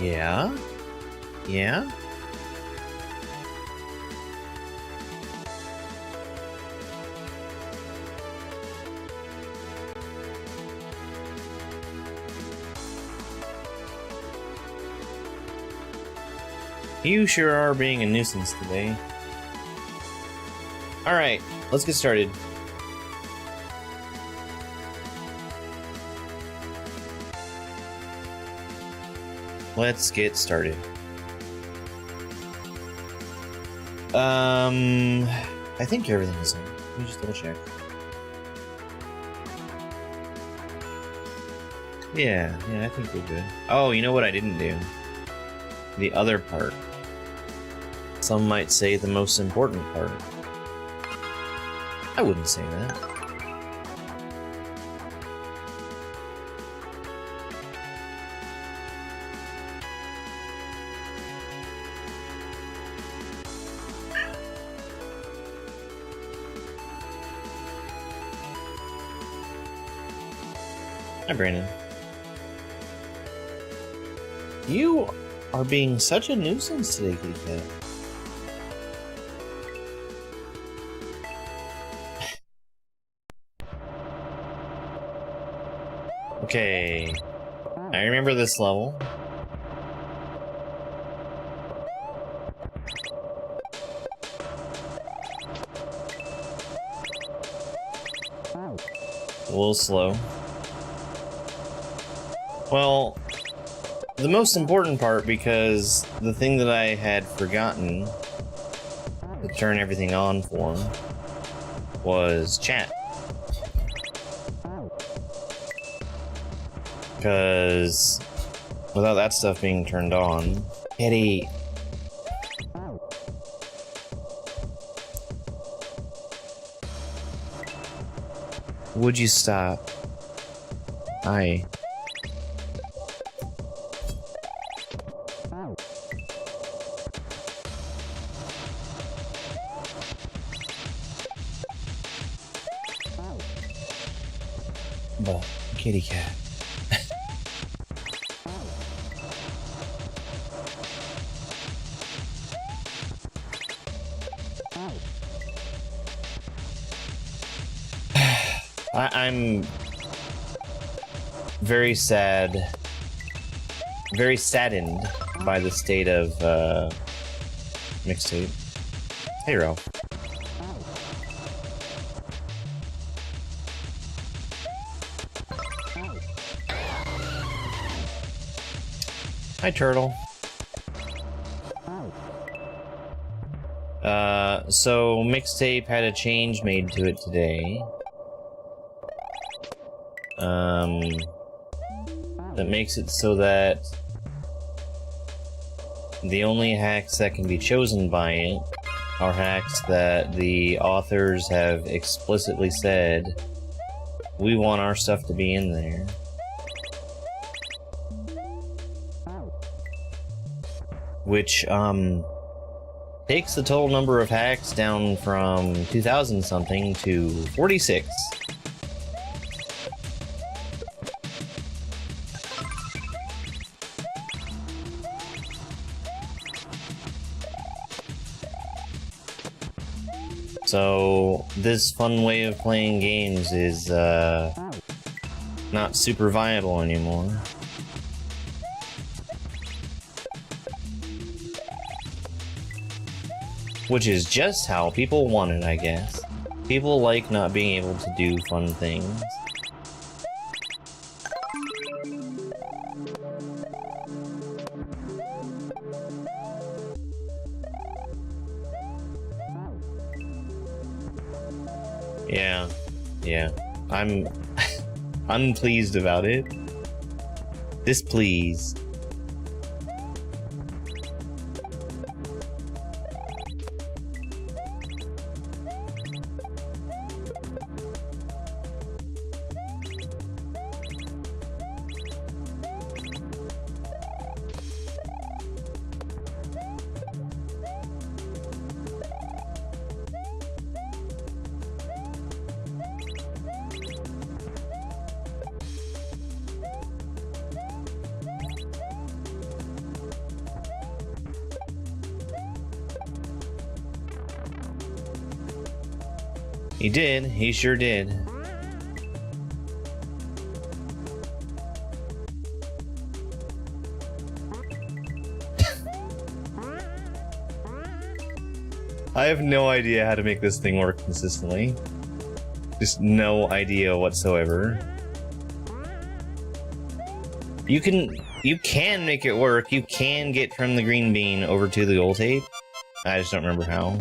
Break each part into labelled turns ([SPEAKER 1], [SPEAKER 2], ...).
[SPEAKER 1] Yeah? Yeah? You sure are being a nuisance today. Alright, let's get started. Let's get started. I think everything is on. Let me just double check. Yeah, I think we're good. Oh, you know what I didn't do? The other part. Some might say the most important part. I wouldn't say that. Hi, Brandon. You are being such a nuisance today, Kitty Cat. Okay, I remember this level. A little slow. Well, the most important part, because the thing that I had forgotten to turn everything on for was chat. Because without that stuff being turned on, Eddie. Would you stop? Hi. But kitty cat. I'm very sad, very saddened by the state of Mixtape. Hey, Ralph. Hi, Turtle. So Mixtape had a change made to it today. That makes it so that the only hacks that can be chosen by it are hacks that the authors have explicitly said, we want our stuff to be in there. Which, takes the total number of hacks down from 2,000 something to 46. So, this fun way of playing games is, not super viable anymore. Which is just how people want it, I guess. People like not being able to do fun things. Yeah. I'm unpleased about it. Displeased. He did. He sure did. I have no idea how to make this thing work consistently. Just no idea whatsoever. You can make it work. You can get from the green bean over to the gold tape. I just don't remember how.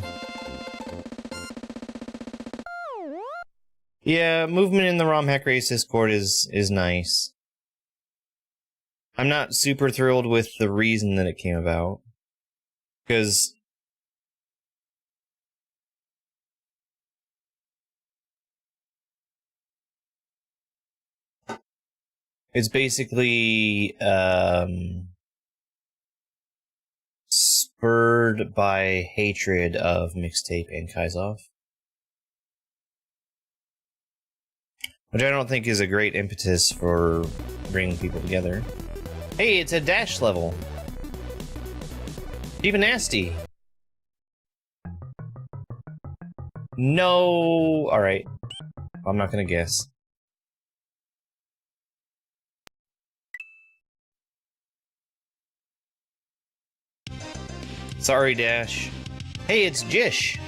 [SPEAKER 1] Yeah, movement in the ROM Hack Race Discord is nice. I'm not super thrilled with the reason that it came about. Because it's basically spurred by hatred of Mixtape and Kaizo. Which I don't think is a great impetus for bringing people together. Hey, it's a dash level. Even nasty. No. Alright. I'm not gonna guess. Sorry, Dash. Hey, it's Jish.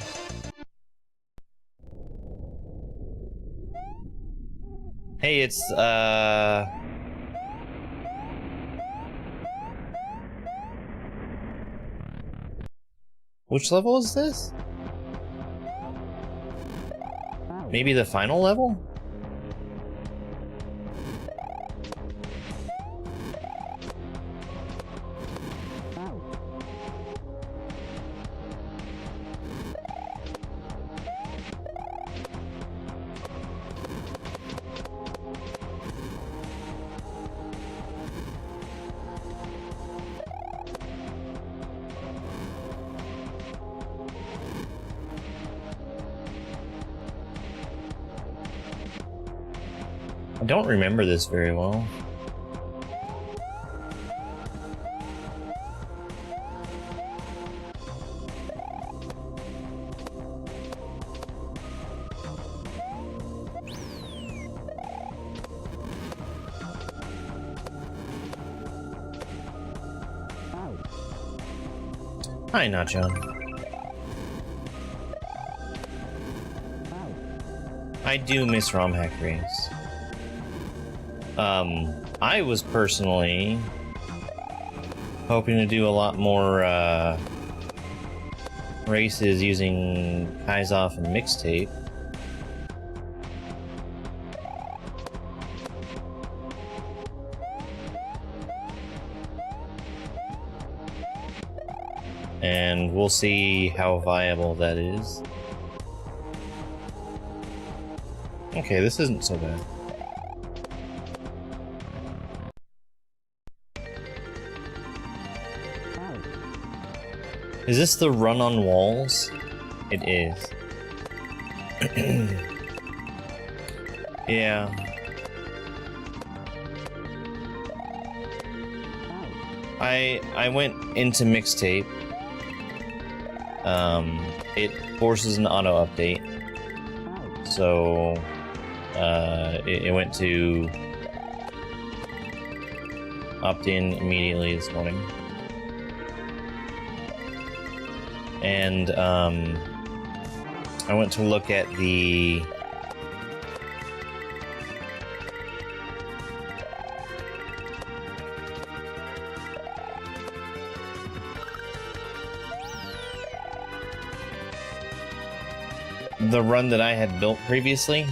[SPEAKER 1] Hey, it's, which level is this? Maybe the final level? I don't remember this very well. Hi, Nacho. I do miss ROM Hack Race. I was personally hoping to do a lot more races using Kaizo and Mixtape. And we'll see how viable that is. Okay, this isn't so bad. Is this the run on walls? It is. Yeah. I went into Mixtape. It forces an auto update. So it went to opt in immediately this morning. And I went to look at the run that I had built previously,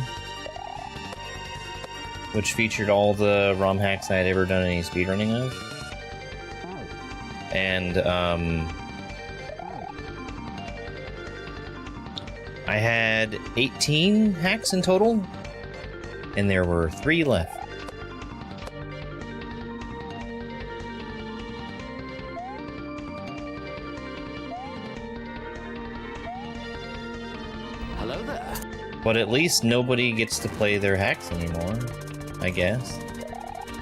[SPEAKER 1] which featured all the ROM hacks I had ever done any speedrunning of. And I had 18 hacks in total, and there were 3 left.
[SPEAKER 2] Hello there.
[SPEAKER 1] But at least nobody gets to play their hacks anymore, I guess.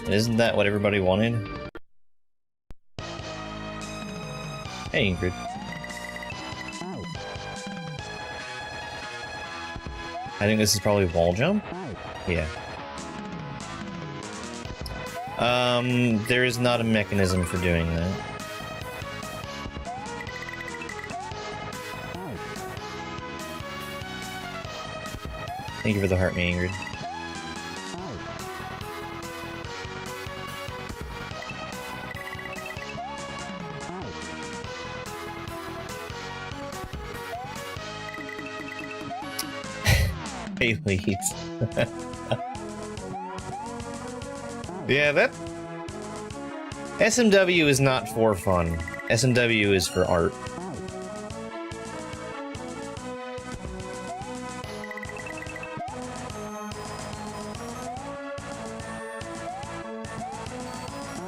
[SPEAKER 1] And isn't that what everybody wanted? Hey, Ingrid. I think this is probably wall jump. Yeah. There is not a mechanism for doing that. Thank you for the heart, me, Ingrid. Hey, please. Yeah, that... SMW is not for fun. SMW is for art.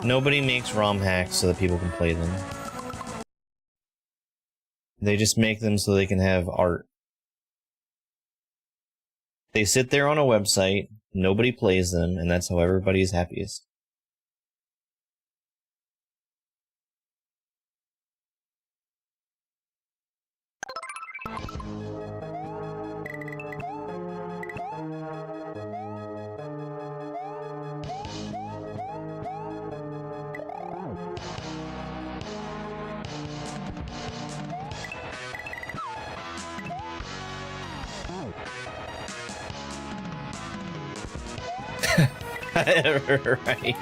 [SPEAKER 1] Nobody makes ROM hacks so that people can play them. They just make them so they can have art. They sit there on a website, nobody plays them, and that's how everybody's happiest. Right.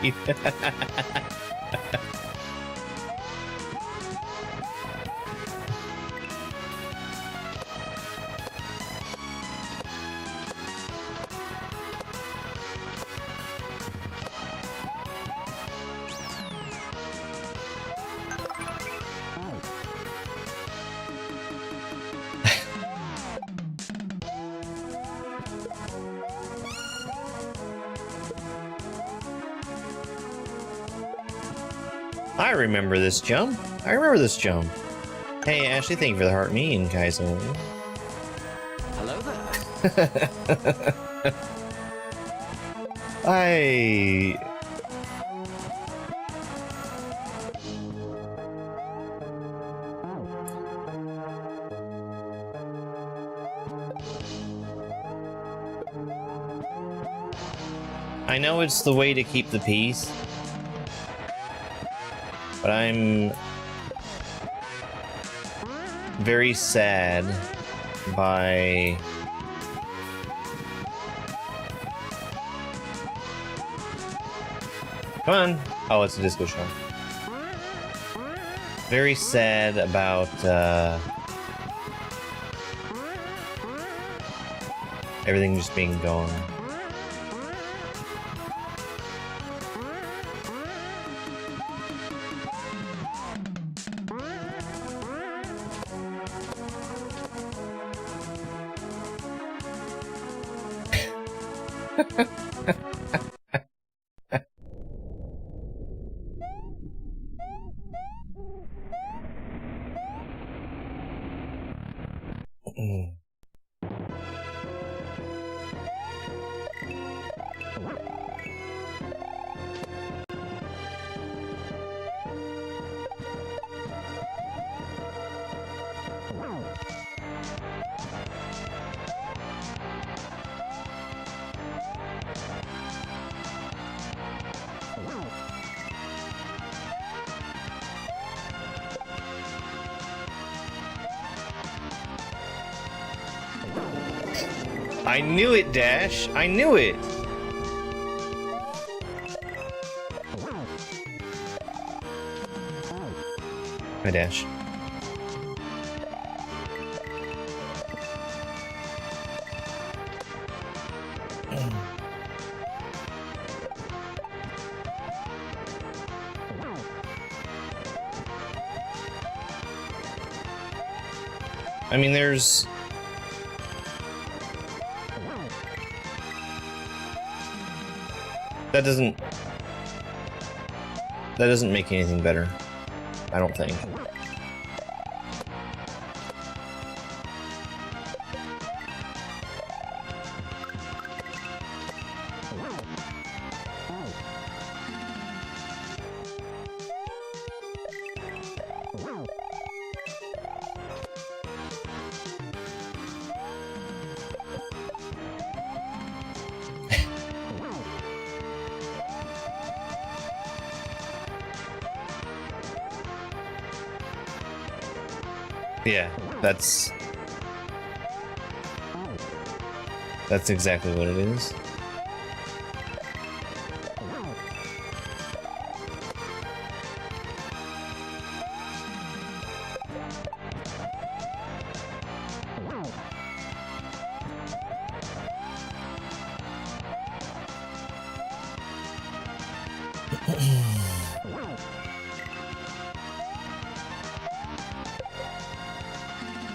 [SPEAKER 1] I remember this jump. I remember this jump. Hey, Ashley, thank you for the heart. Me and kaizo.
[SPEAKER 2] Hello there.
[SPEAKER 1] I know it's the way to keep the peace, but I'm very sad by come on. Oh, it's a disco show. Very sad about everything just being gone. I knew it, Dash. I knew it. Hi, Dash. I mean, there's... That doesn't make anything better, I don't think. Yeah, that's exactly what it is.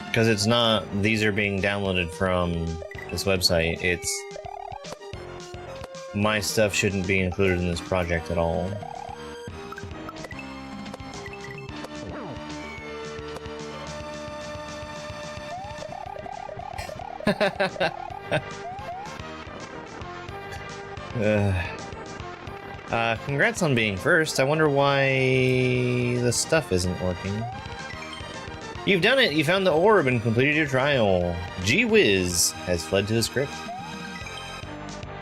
[SPEAKER 1] Because it's not, these are being downloaded from this website, it's... My stuff shouldn't be included in this project at all. Congrats on being first. I wonder why the stuff isn't working. You've done it! You found the orb and completed your trial. Gee whiz has fled to his crypt.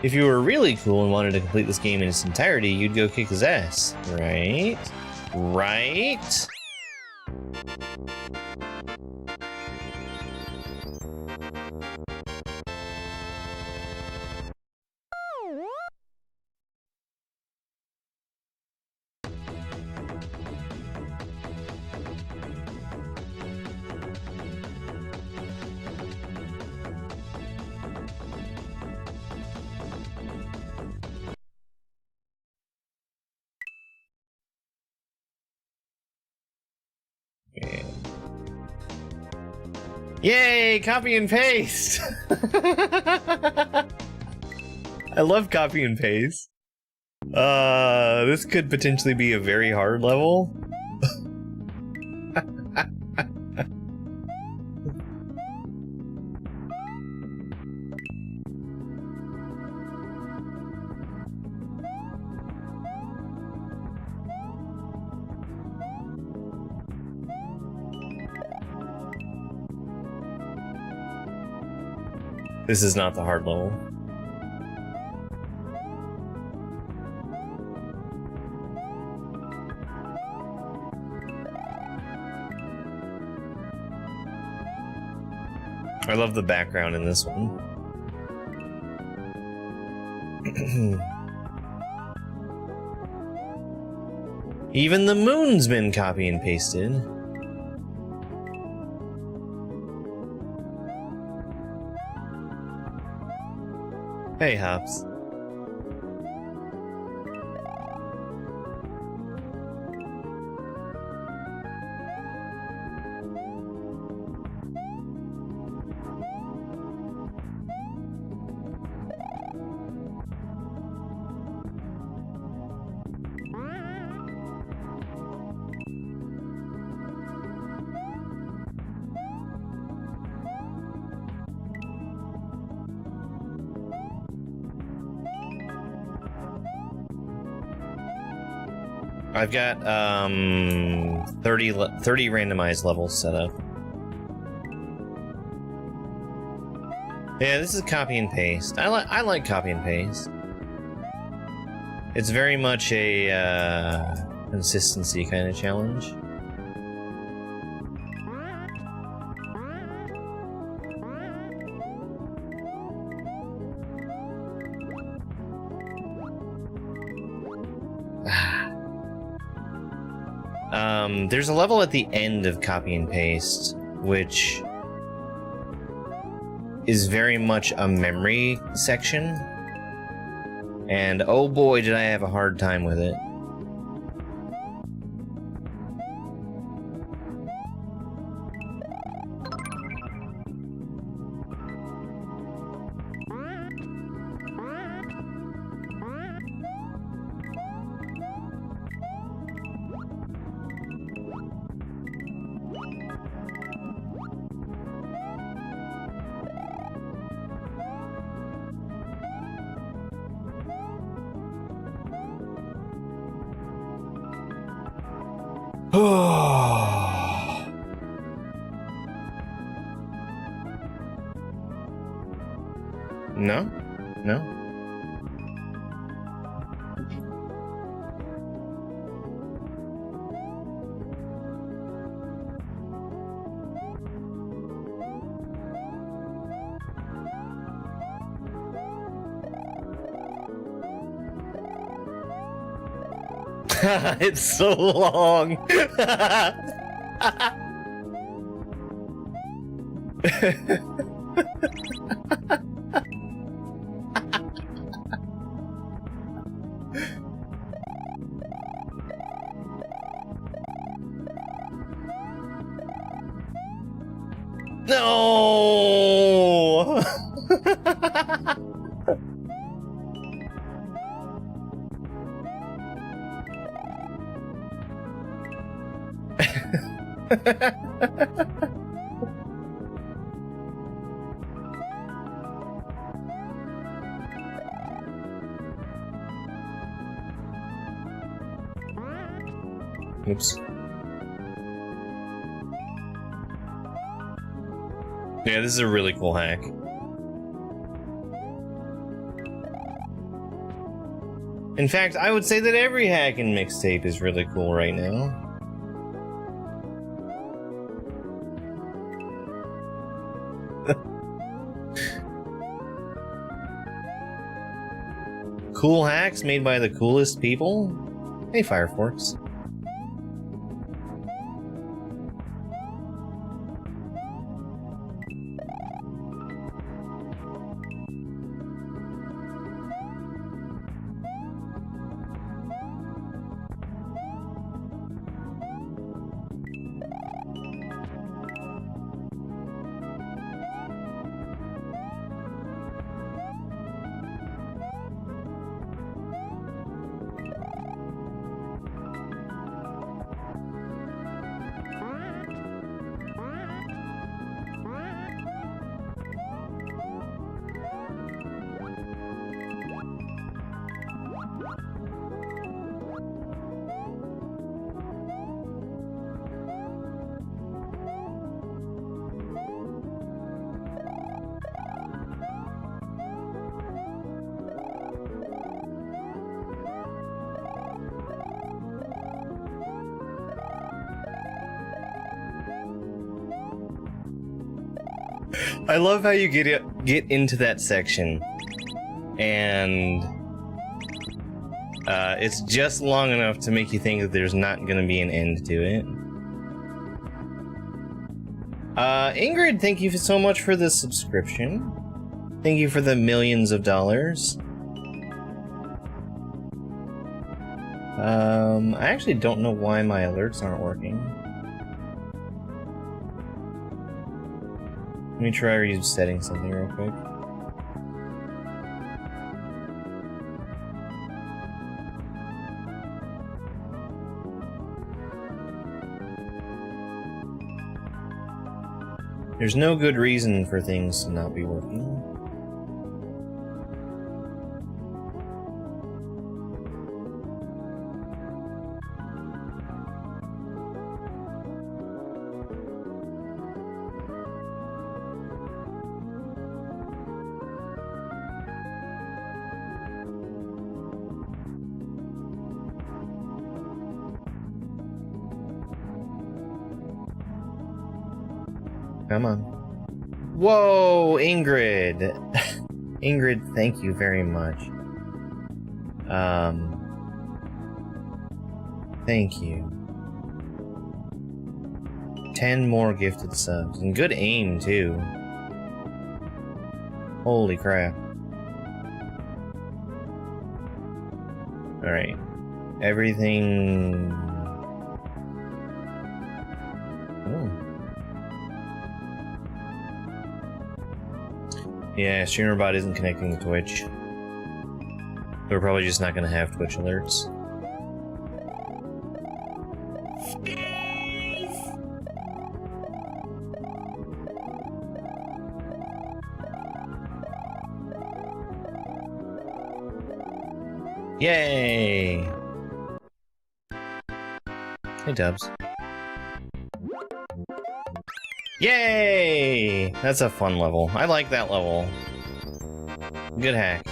[SPEAKER 1] If you were really cool and wanted to complete this game in its entirety, you'd go kick his ass. Right? Right? Yeah. Yay! Copy and paste! I love copy and paste. This could potentially be a very hard level. This is not the hard level. I love the background in this one. Even the moon's been copy and pasted. Hey, Hops. I've got 30 randomized levels set up. Yeah, this is copy and paste. I like copy and paste. It's very much a consistency kind of challenge. There's a level at the end of copy and paste, which is very much a memory section. And oh boy, did I have a hard time with it. No? No? It's so long. No. Oops. Yeah, this is a really cool hack. In fact, I would say that every hack in Mixtape is really cool right now. Cool hacks made by the coolest people? Hey, Fireforks. I love how you get into that section, and it's just long enough to make you think that there's not going to be an end to it. Ingrid, thank you so much for the subscription. Thank you for the millions of dollars. I actually don't know why my alerts aren't working. Let me try resetting something real quick. There's no good reason for things to not be working. Come on. Whoa, Ingrid! Ingrid, thank you very much. Thank you. 10 more gifted subs. And good aim, too. Holy crap. Alright. Everything... Yeah, StreamerBot isn't connecting to Twitch. We're probably just not going to have Twitch alerts. Yay! Hey, Dubs. Yay! That's a fun level. I like that level. Good hack.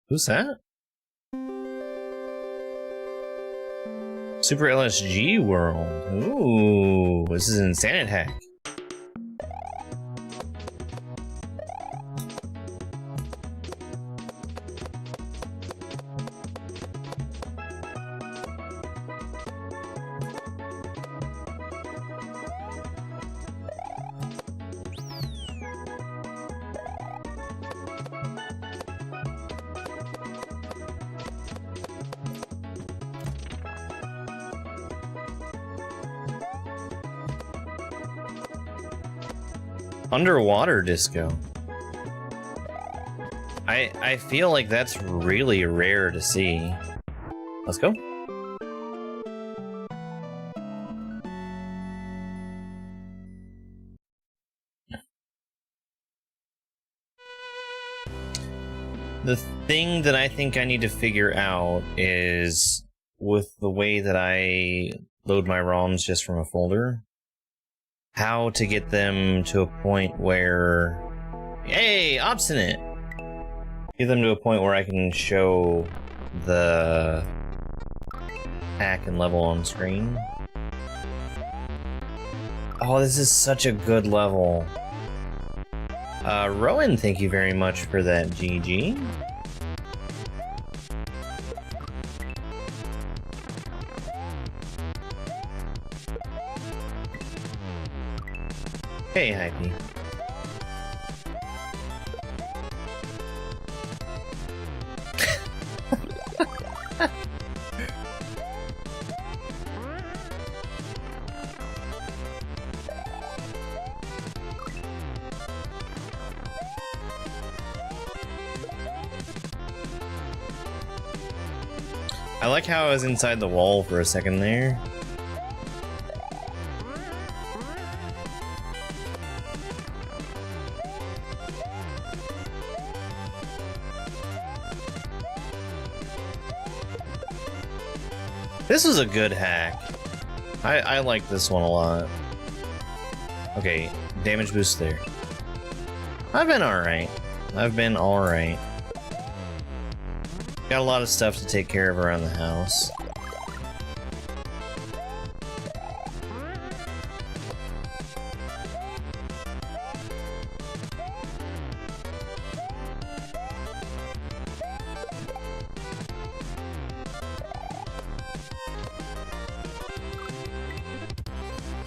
[SPEAKER 1] Who's that? Super LSG World. Ooh, this is Insanit Hack. Underwater disco. I feel like that's really rare to see. Let's go. The thing that I think I need to figure out is with the way that I load my ROMs just from a folder, how to get them to a point where, hey, obstinate! Get them to a point where I can show the hack and level on screen. Oh, this is such a good level. Rowan, thank you very much for that, GG. Hey, Hypey. I like how I was inside the wall for a second there. This is a good hack. I like this one a lot. Okay, damage boost there. I've been alright. I've been alright. Got a lot of stuff to take care of around the house.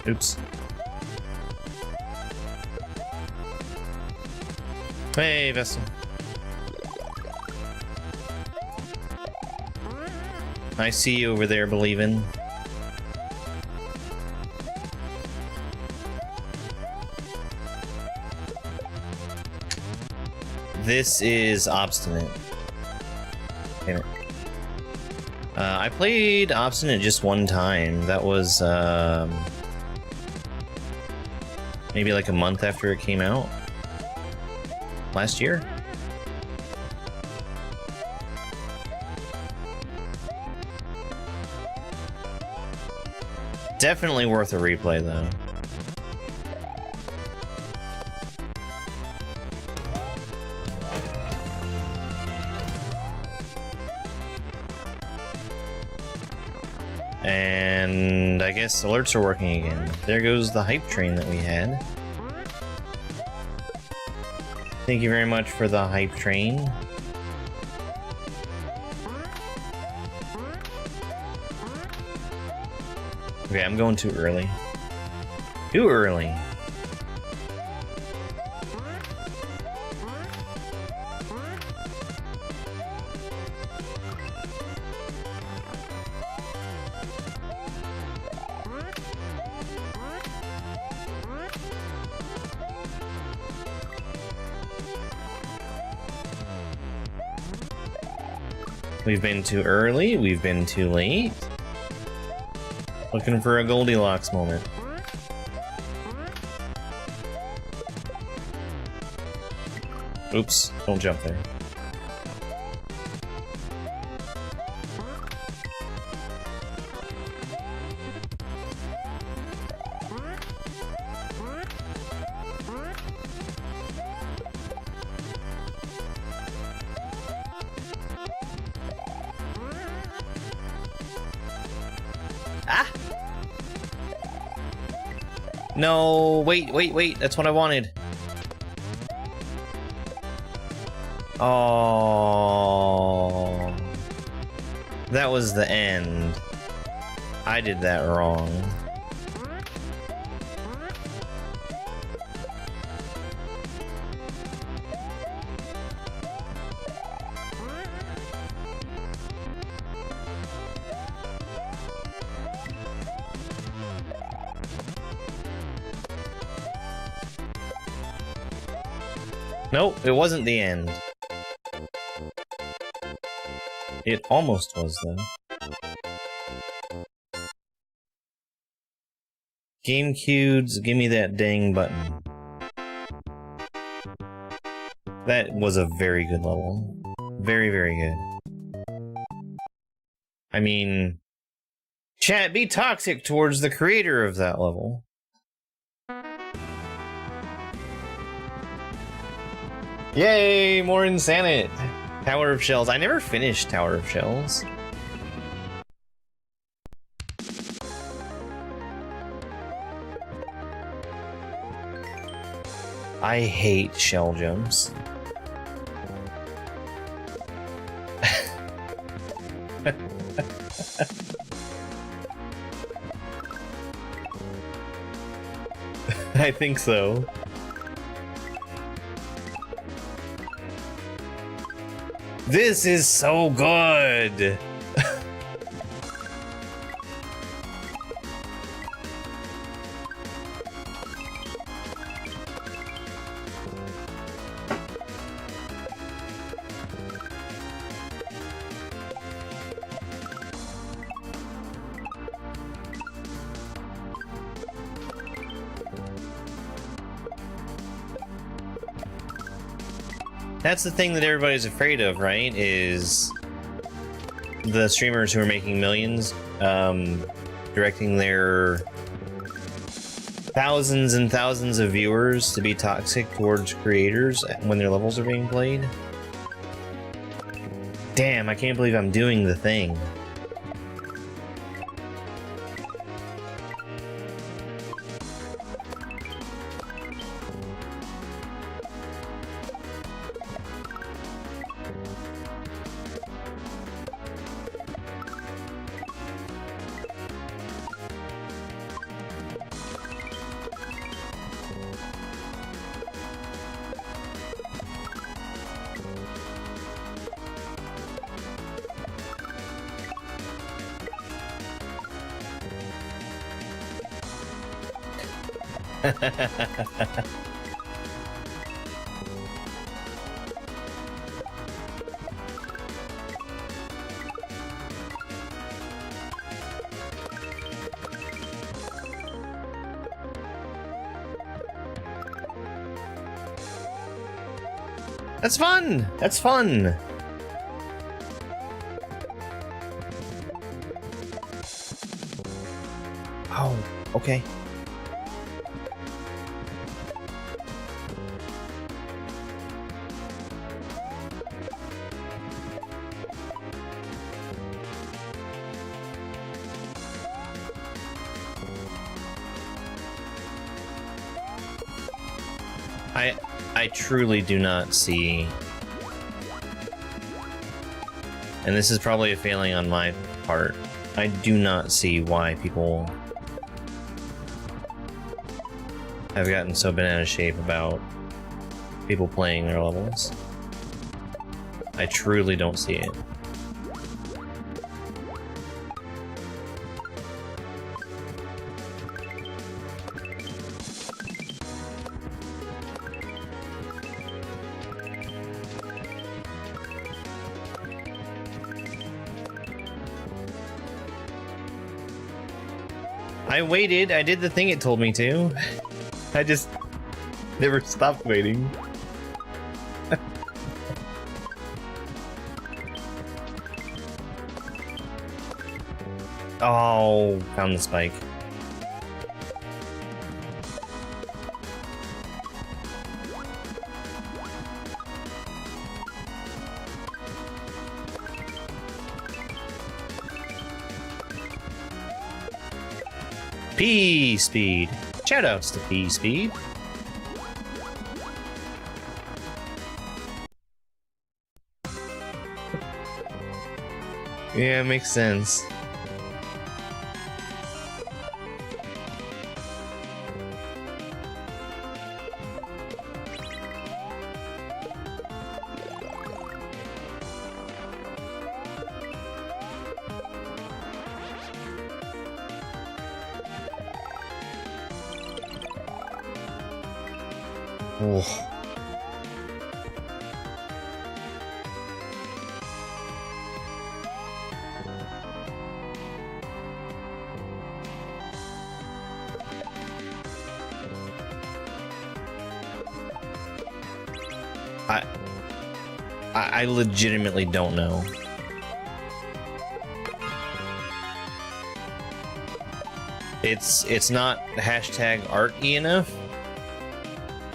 [SPEAKER 1] Oops. Hey, Vessel. I see you over there, believing. This is Obstinate. Damn it. I played Obstinate just one time. That was, maybe like a month after it came out. Last year? Definitely worth a replay, though. And I guess alerts are working again. There goes the hype train that we had. Thank you very much for the hype train. Okay, I'm going too early. Too early. We've been too early, we've been too late. Looking for a Goldilocks moment. Oops, don't jump there. No, wait. That's what I wanted. Oh. That was the end. I did that wrong. Nope, it wasn't the end. It almost was, though. GameCube's give me that dang button. That was a very good level. Very, very good. I mean, chat, be toxic towards the creator of that level. Yay, more Insanit! Tower of Shells. I never finished Tower of Shells. I hate shell jumps. I think so. This is so good! That's the thing that everybody's afraid of, right? Is the streamers who are making millions, directing their thousands and thousands of viewers to be toxic towards creators when their levels are being played. Damn, I can't believe I'm doing the thing. That's fun! That's fun! Oh, okay. I truly do not see, and this is probably a failing on my part, I do not see why people have gotten so bent out of shape about people playing their levels. I truly don't see it. I waited, I did the thing it told me to. I just never stopped waiting. Oh, found the spike. P speed. Shoutouts to P-Speed. Yeah, makes sense. Oh. I legitimately don't know. It's not hashtag arty enough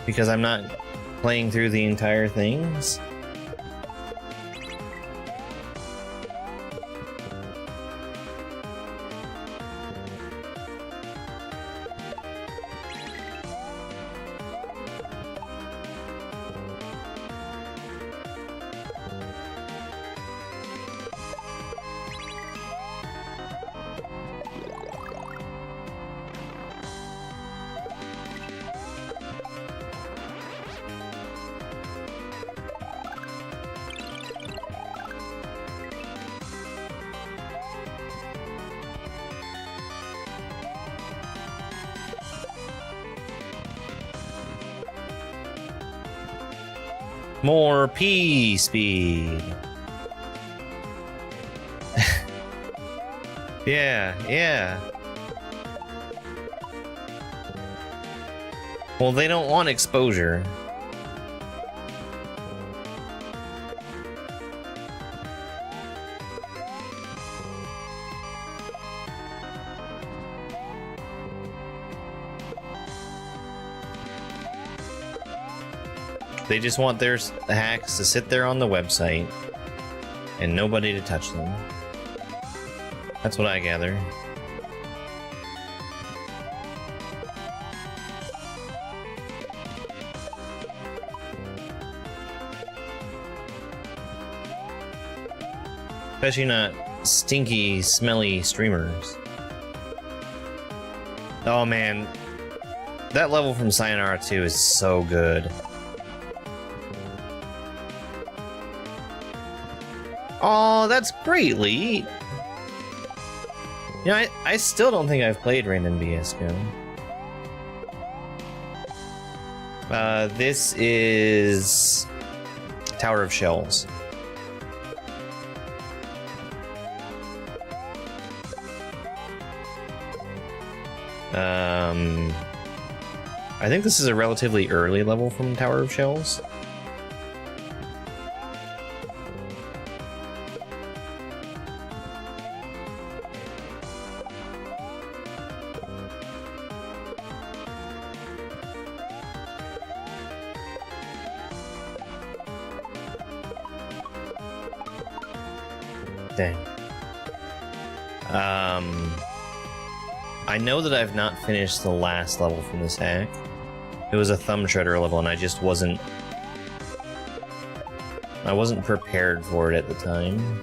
[SPEAKER 1] because I'm not playing through the entire things. More P speed. Yeah. Well, they don't want exposure. They just want their hacks to sit there on the website and nobody to touch them. That's what I gather. Especially not stinky, smelly streamers. Oh man, that level from Sayonara 2 is so good. Oh, that's great, Lee. You know, I still don't think I've played Random BSCO. This is Tower of Shells. I think this is a relatively early level from Tower of Shells. Dang. I know that I've not finished the last level from this hack. It was a thumb shredder level and I just wasn't prepared for it at the time.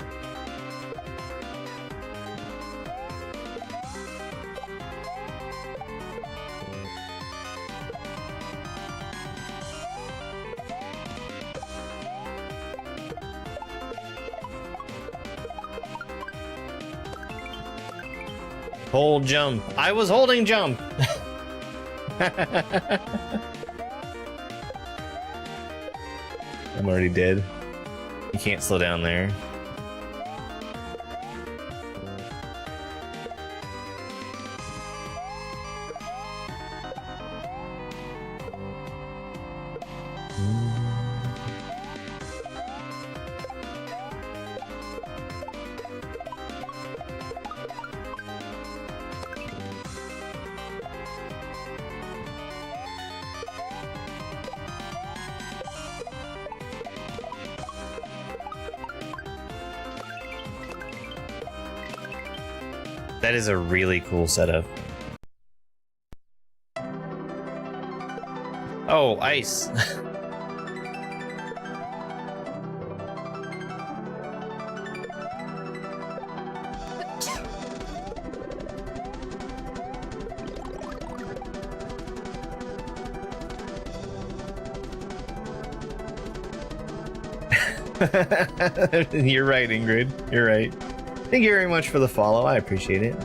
[SPEAKER 1] Hold jump. I was holding jump. I'm already dead. You can't slow down there. That is a really cool setup. Oh, ice. You're right, Ingrid. You're right. Thank you very much for the follow. I appreciate it.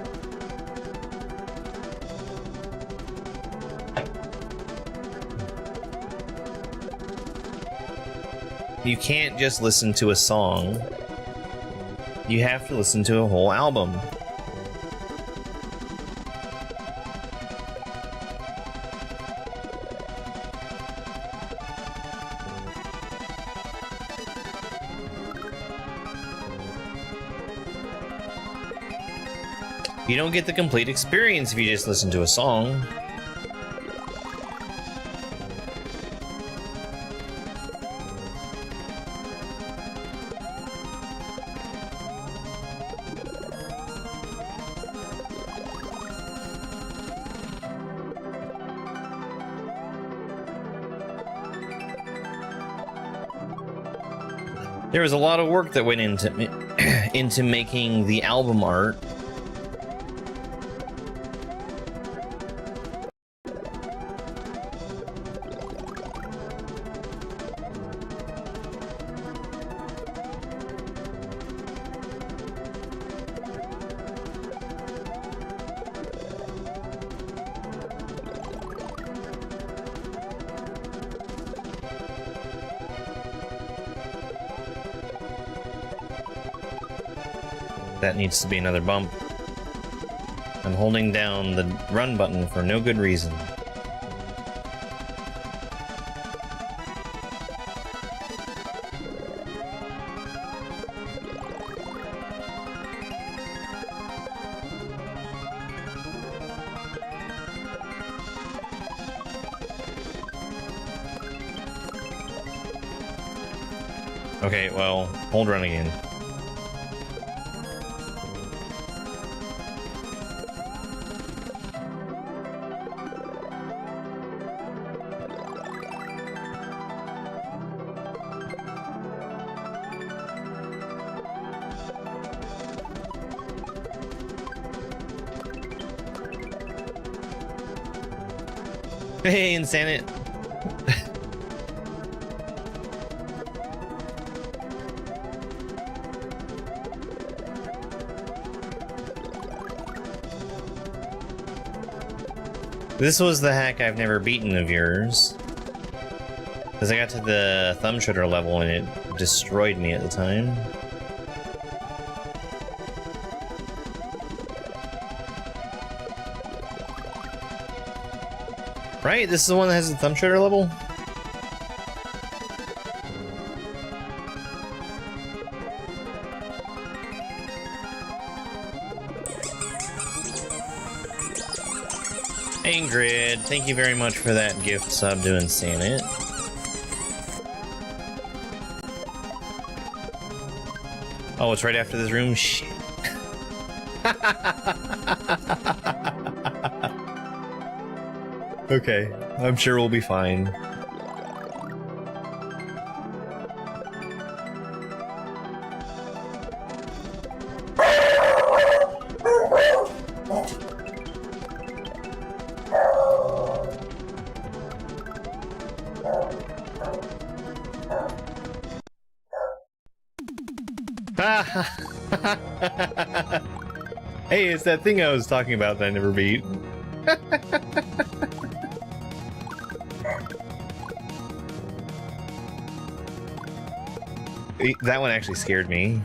[SPEAKER 1] You can't just listen to a song. You have to listen to a whole album. You don't get the complete experience if you just listen to a song. There was a lot of work that went into making the album art. That needs to be another bump. I'm holding down the run button for no good reason. Okay, well, hold run again. Hey, Insanit. This was the hack I've never beaten of yours. Because I got to the thumb shooter level and it destroyed me at the time. Right? This is the one that has the thumb shooter level? Ingrid, thank you very much for that gift sub to Insanit. Oh, it's right after this room? Shit. Okay, I'm sure we'll be fine. Hey, it's that thing I was talking about that I never beat. That one actually scared me.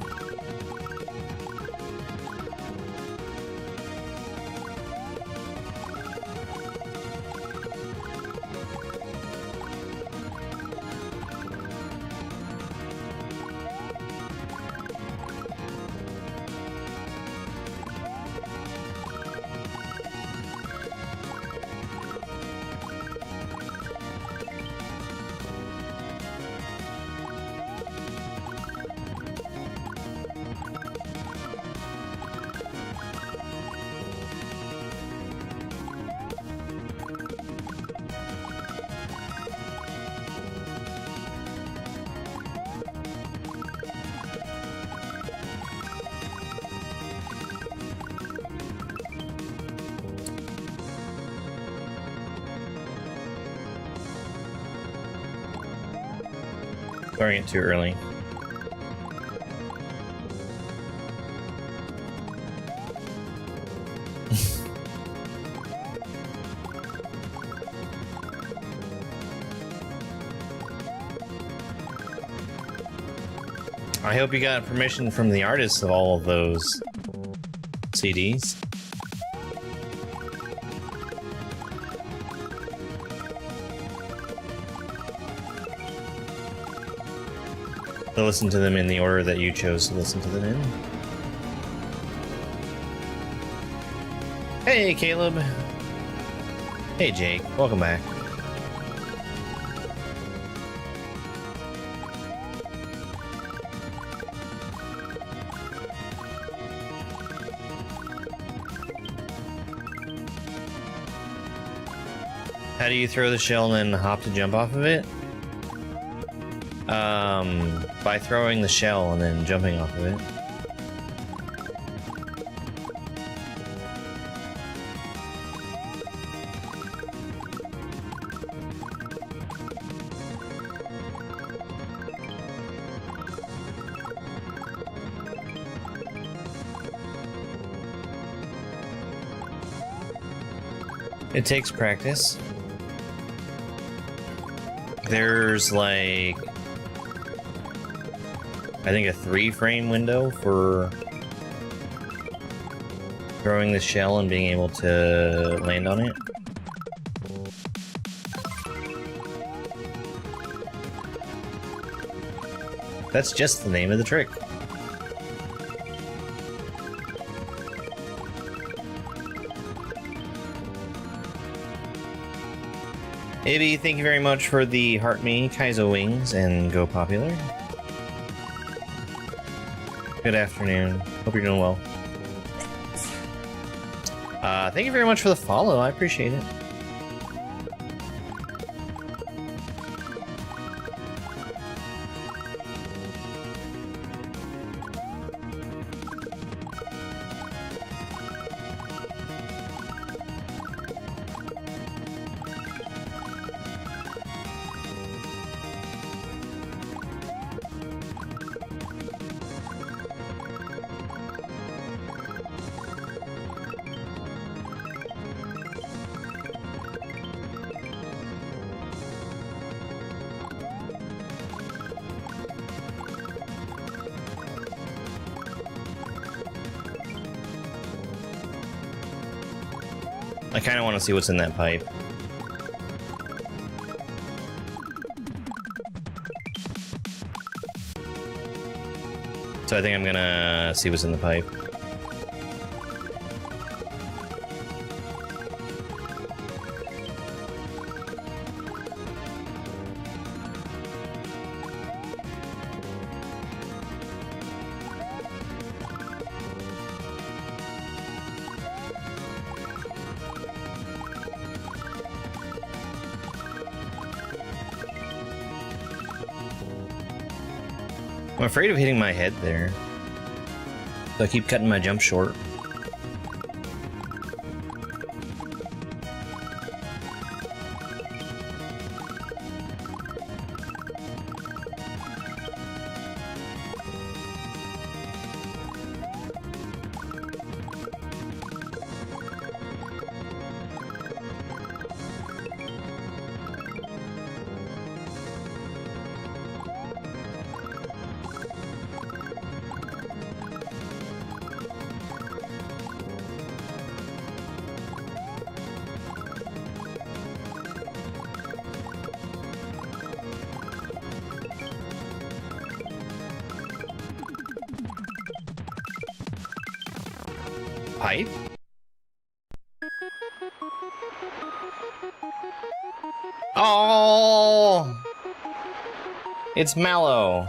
[SPEAKER 1] Throwing it too early. I hope you got permission from the artists of all of those CDs. To listen to them in the order that you chose to listen to them in. Hey, Caleb. Hey, Jake. Welcome back. How do you throw the shell and then hop to jump off of it? By throwing the shell and then jumping off of it. It takes practice. There's like, I think a 3-frame window for throwing the shell and being able to land on it. That's just the name of the trick. Abby, thank you very much for the Heart Me Kaizo wings and go popular. Good afternoon. Hope you're doing well. Thank you very much for the follow. I appreciate it. I kind of want to see what's in that pipe. So I think I'm gonna see what's in the pipe. I'm afraid of hitting my head there. So I keep cutting my jump short. Pipe? Oh! It's Mallow.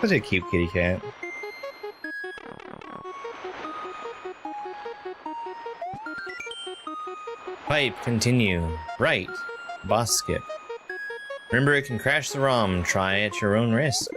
[SPEAKER 1] Such a cute kitty cat. Pipe, continue. Right. Boss skip. Remember, it can crash the ROM. Try at your own risk.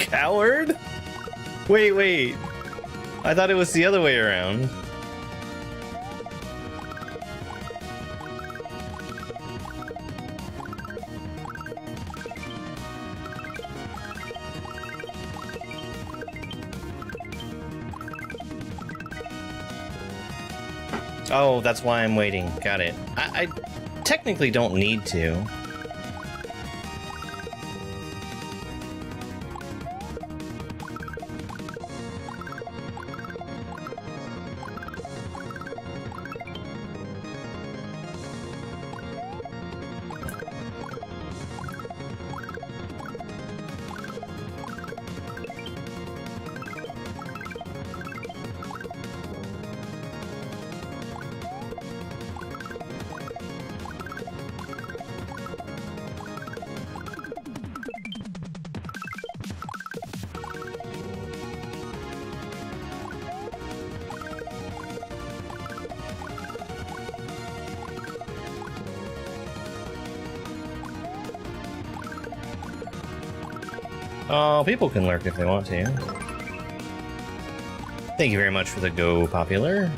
[SPEAKER 1] Coward? Wait. I thought it was the other way around. Oh, that's why I'm waiting. Got it. I technically don't need to. Oh, people can lurk if they want to. Thank you very much for the go popular.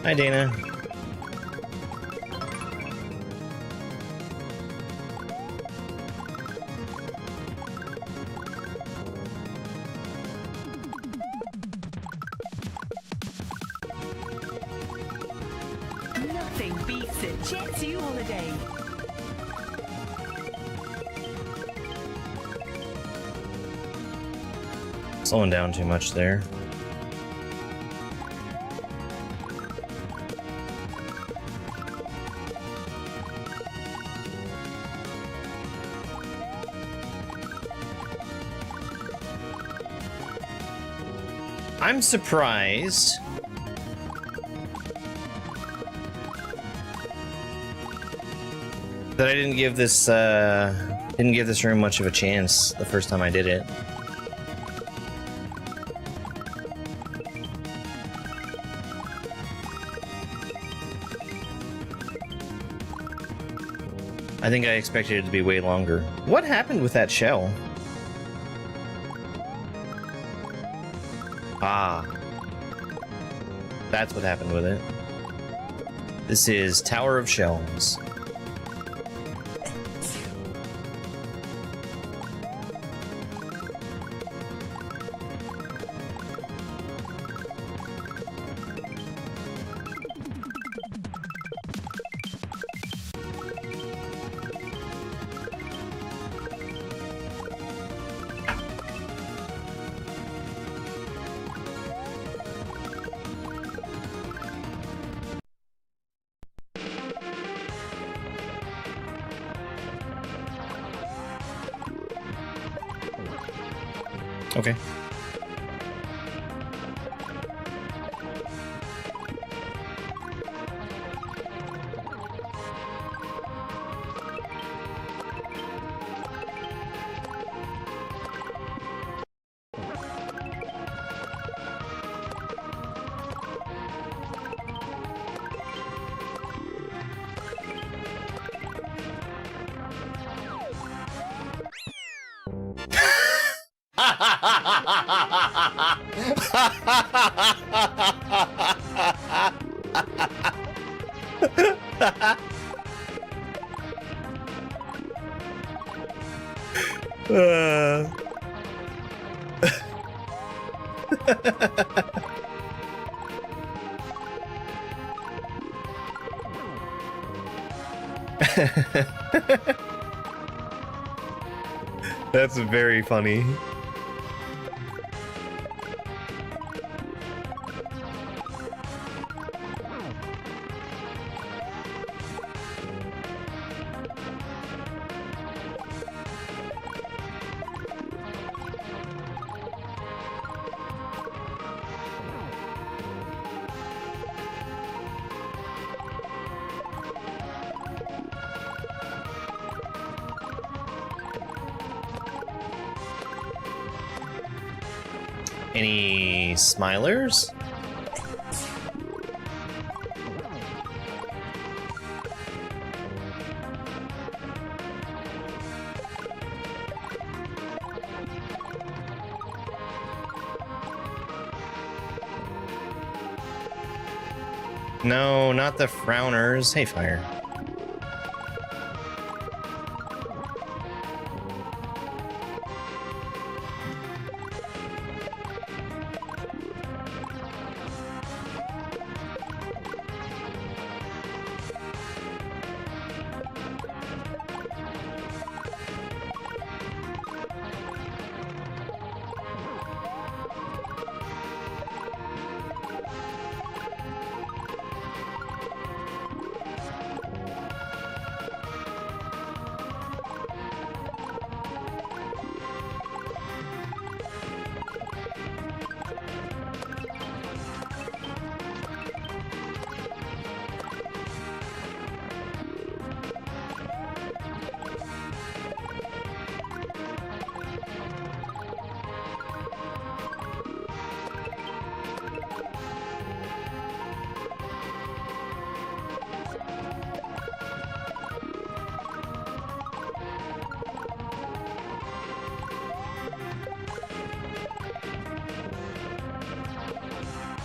[SPEAKER 1] Hi, Dana.
[SPEAKER 3] Nothing beats a Jet 2 holiday.
[SPEAKER 1] Slowing down too much there. I'm surprised that I didn't give this room much of a chance the first time I did it. I think I expected it to be way longer. What happened with that shell? Ah. That's what happened with it. This is Tower of Shells. Okay. That's very funny. Any smilers? No, not the frowners. Hey, Fire.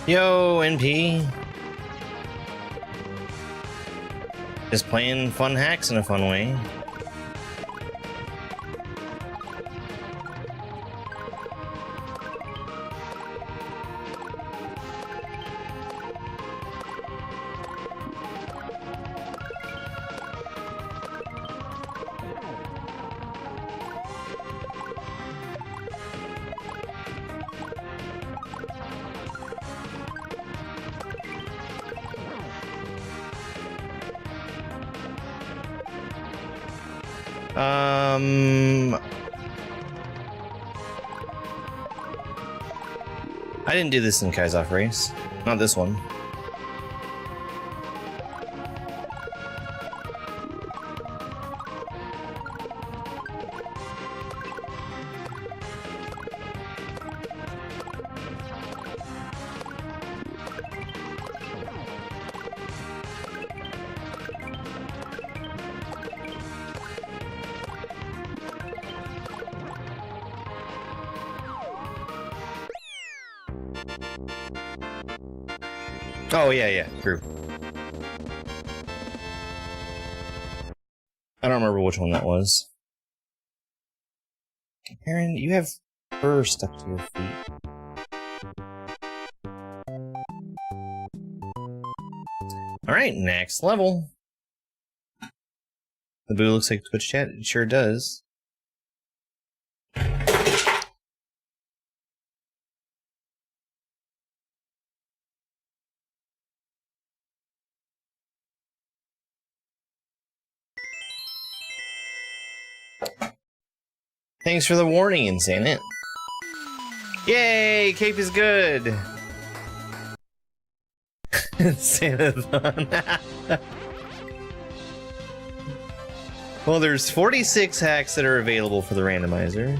[SPEAKER 1] Yo, NP. Just playing fun hacks in a fun way. I didn't do this in Kaizo race. Not this one. Oh, yeah, group. I don't remember which one that was. Aaron, you have fur stuck to your feet. Alright, next level. The boo looks like Twitch chat. It sure does. Thanks for the warning, Insane. Yay! Cape is good! Sanathon. Well, there's 46 hacks that are available for the randomizer.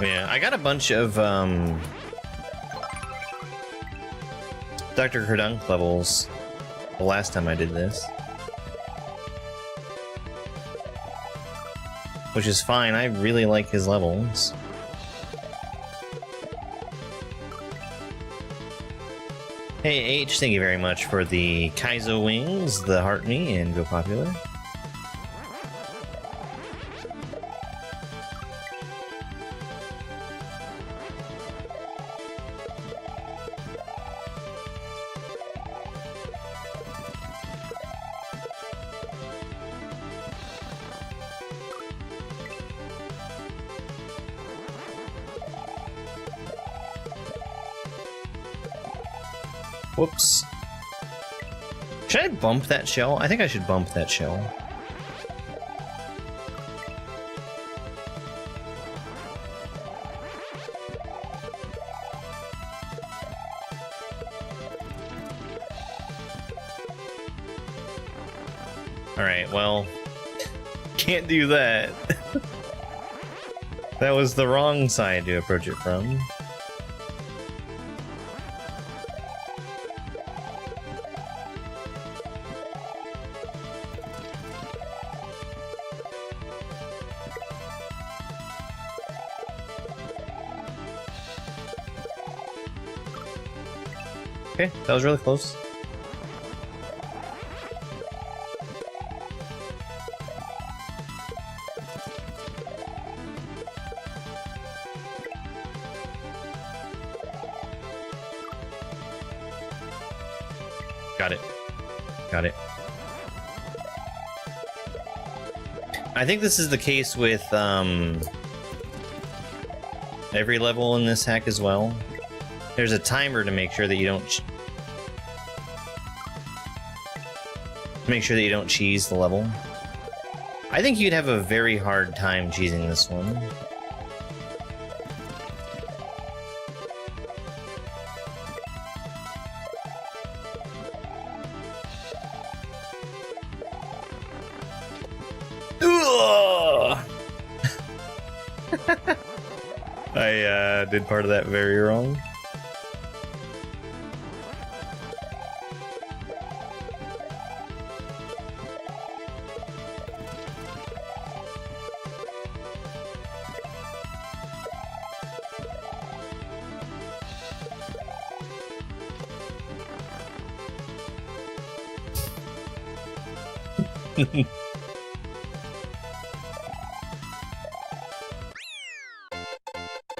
[SPEAKER 1] Yeah, I got a bunch of Dr. Kerdunk levels the last time I did this. Which is fine, I really like his levels. Hey H, thank you very much for the Kaizo wings, the heart me, and go popular. Whoops. Should I bump that shell? I think I should bump that shell. Alright, well, can't do that. That was the wrong side to approach it from. Okay, that was really close. Got it. Got it. I think this is the case with every level in this hack as well. There's a timer to make sure that you don't cheese the level. I think you'd have a very hard time cheesing this one. I did part of that very wrong.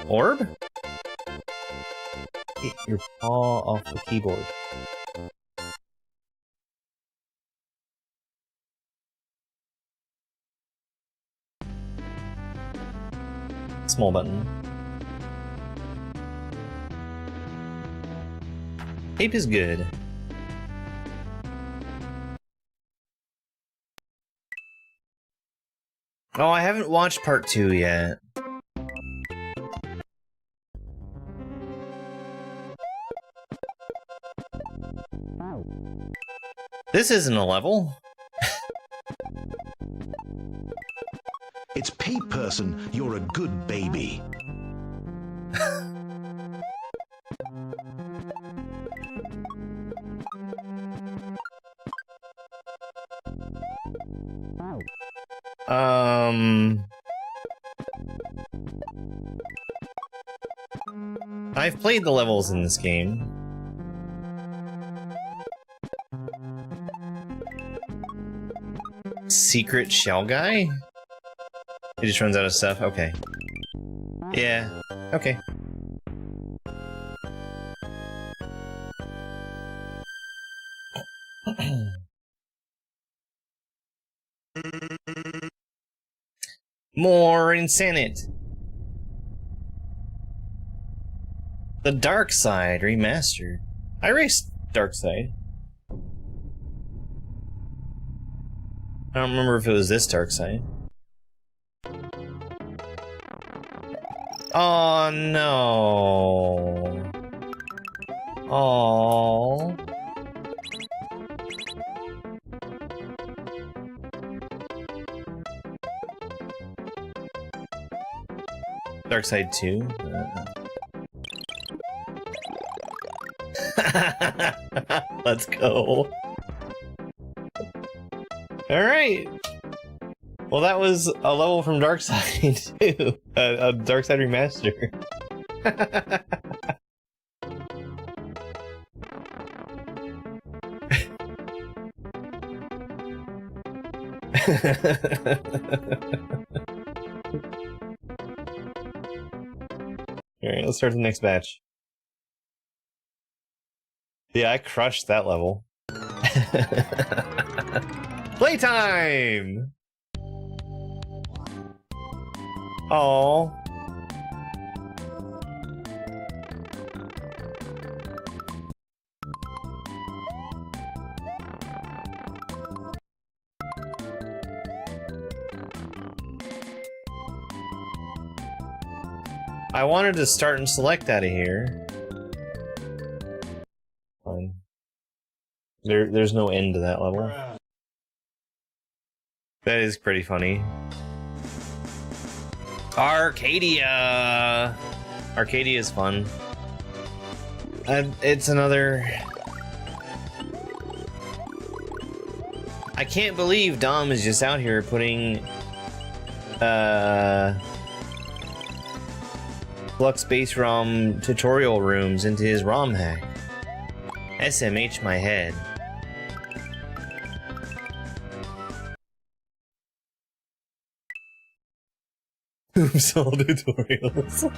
[SPEAKER 1] Orb? Get your paw off the keyboard. Small button. Tape is good. Oh, I haven't watched part 2 yet. This isn't a level.
[SPEAKER 4] It's Pete Person, you're a good baby.
[SPEAKER 1] I've played the levels in this game. Secret shell guy? He just runs out of stuff? Okay. Yeah, okay. More Insanit. The Dark Side Remastered. I raced Dark Side. I don't remember if it was this Dark Side. Oh no. Oh. Dark Side 2. Let's go. Alright. Well, that was a level from Dark Side 2. A Dark Side Remaster. Alright, let's start the next batch. Yeah, I crushed that level. Playtime! Aww. I wanted to start and select out of here. Fine. There's no end to that level. That is pretty funny. Arcadia! Arcadia is fun. It's another... I can't believe Dom is just out here putting... Flux base ROM tutorial rooms into his ROM hack. SMH my head. Oops, all tutorials.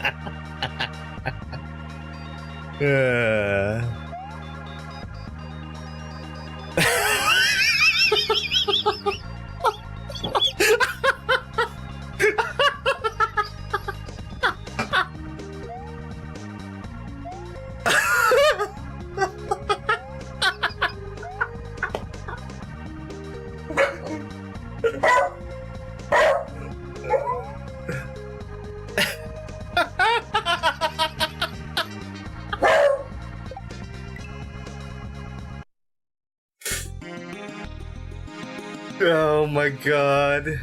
[SPEAKER 1] Oh my god.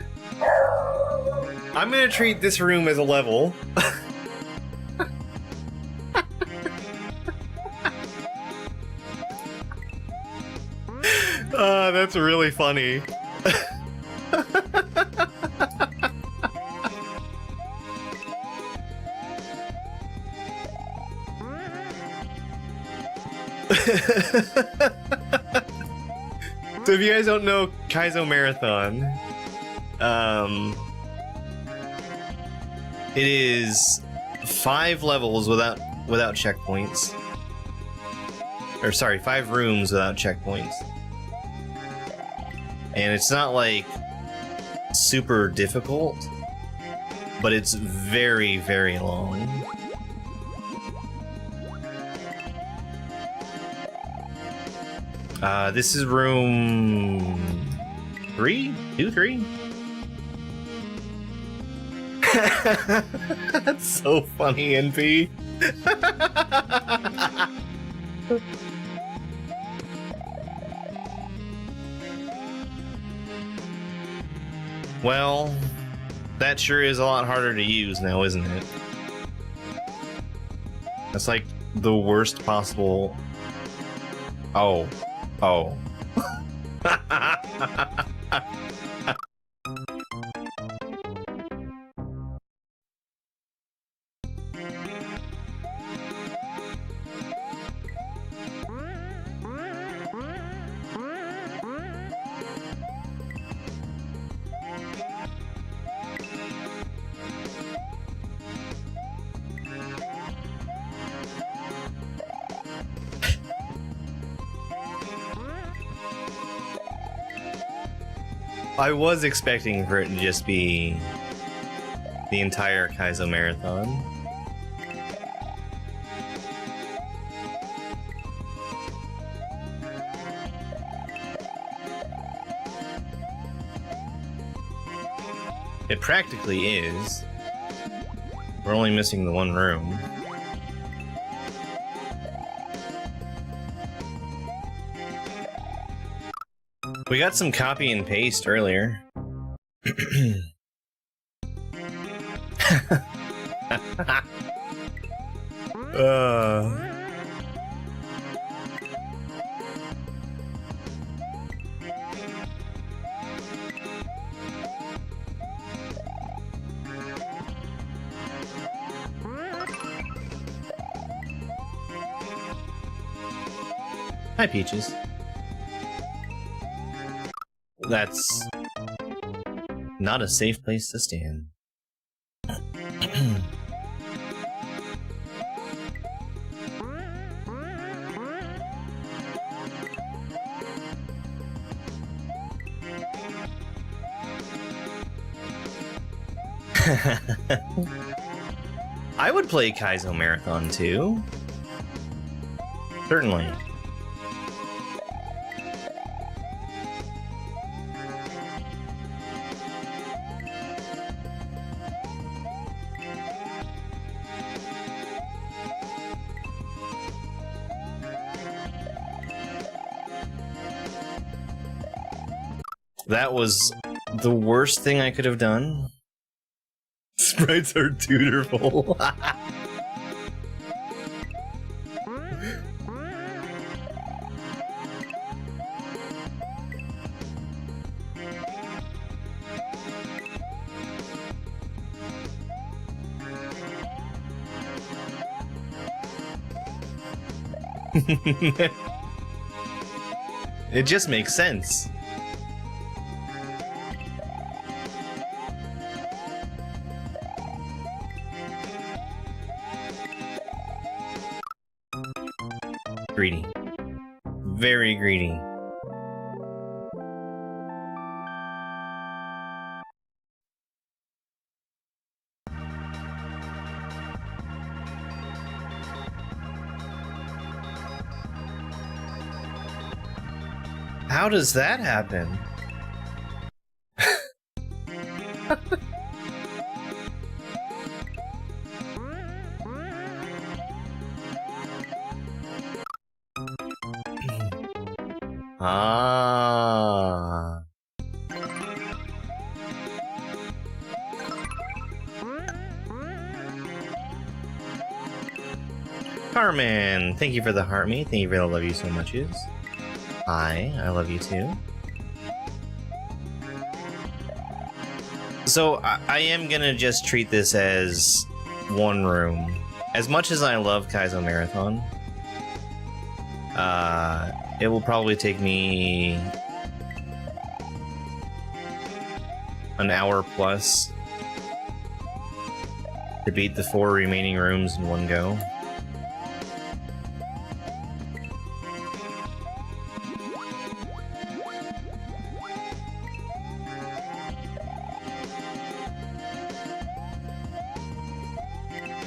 [SPEAKER 1] I'm gonna treat this room as a level. That's really funny. So if you guys don't know Kaizo Marathon, it is 5 levels without checkpoints. Or sorry, 5 rooms without checkpoints. And it's not like super difficult, but it's very, very long. This is room 3? 2, 3? That's so funny, NP. Well, that sure is a lot harder to use now, isn't it? That's like the worst possible... Oh. Oh. I was expecting for it to just be the entire Kaizo Marathon. It practically is. We're only missing the one room. We got some copy and paste earlier. Hi, Peaches. That's not a safe place to stand. I would play Kaizo Marathon too. Certainly. That was the worst thing I could have done. Sprites are tutorful. It just makes sense. Greedy. Very greedy. How does that happen? Ah. Carmen, thank you for the heart me. Thank you for the love you so much. Hi, I love you too. So I am gonna just treat this as one room. As much as I love Kaizo Marathon, it will probably take me an hour plus to beat the 4 remaining rooms in one go.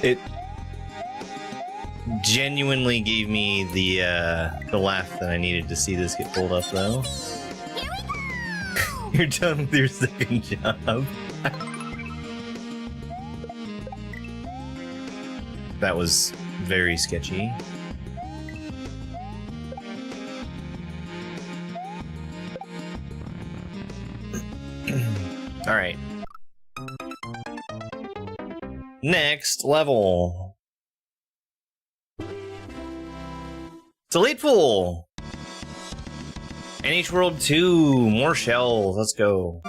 [SPEAKER 1] It genuinely gave me the laugh that I needed to see this get pulled up, though. You're done with your second job. That was very sketchy. All right. Next level. Delightful! NH World 2, more shells, let's go.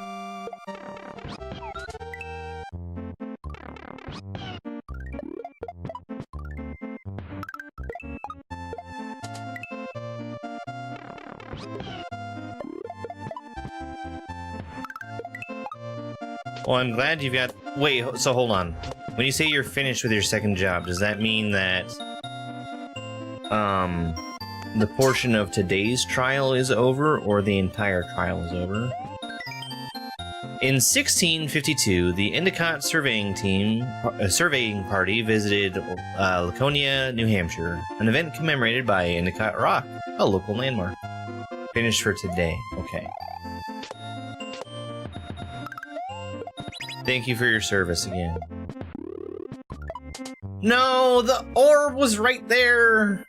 [SPEAKER 1] Well, I'm glad you've got... Wait, so hold on. When you say you're finished with your second job, does that mean that... the portion of today's trial is over, or the entire trial is over? In 1652, the Endicott surveying party visited Laconia, New Hampshire, an event commemorated by Endicott Rock, a local landmark. Finished for today. Okay. Thank you for your service again. No, the orb was right there!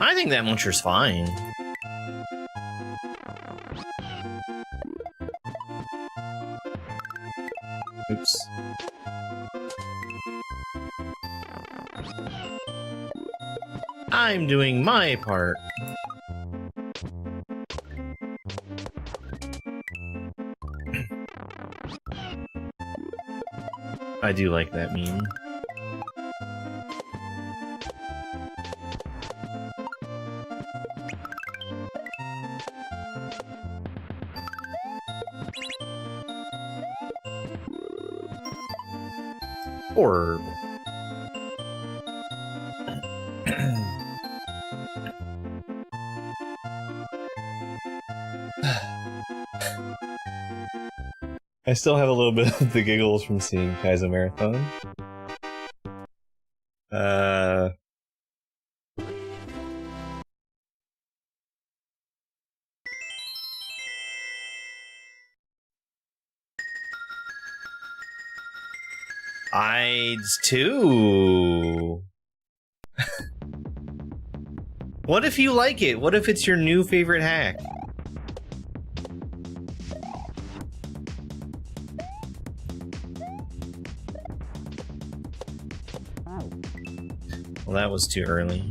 [SPEAKER 1] I think that muncher's fine. Oops. I'm doing my part. I do like that meme. Orb. I still have a little bit of the giggles from seeing Kaizo Marathon. Ides too. What if you like it? What if it's your new favorite hack? Well, that was too early.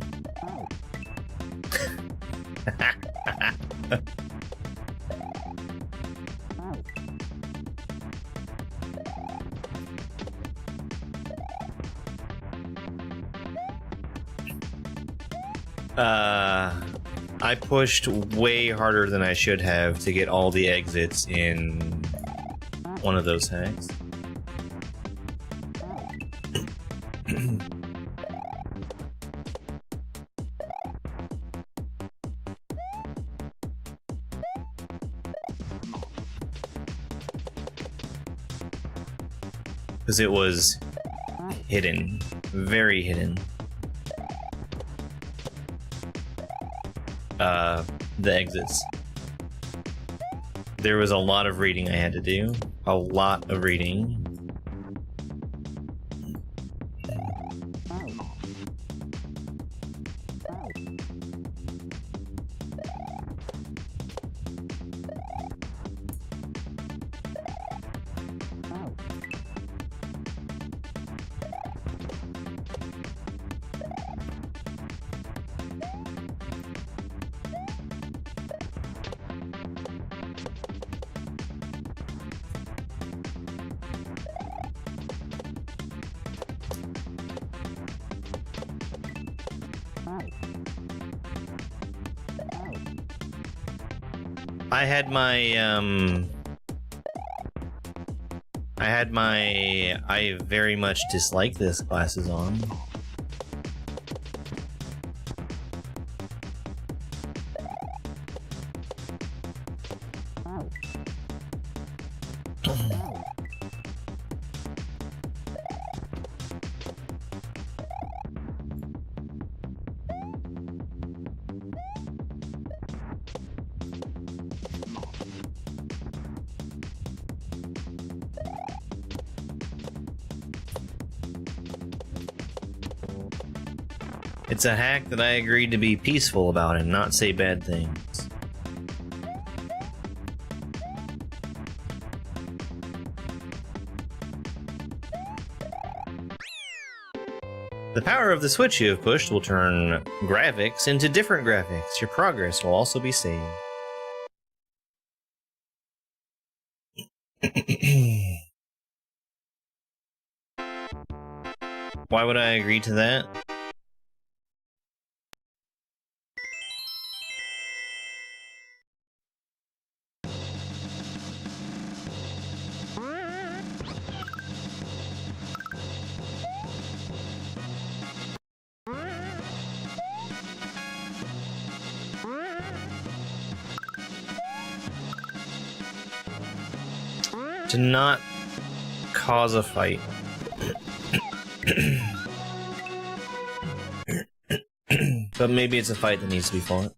[SPEAKER 1] I pushed way harder than I should have to get all the exits in one of those hacks. Because it was hidden. Very hidden. The exits. There was a lot of reading I had to do. A lot of reading. I very much dislike this glasses on. It's a hack that I agreed to be peaceful about and not say bad things. The power of the switch you have pushed will turn graphics into different graphics. Your progress will also be saved. Why would I agree to that? To not cause a fight. But maybe it's a fight that needs to be fought.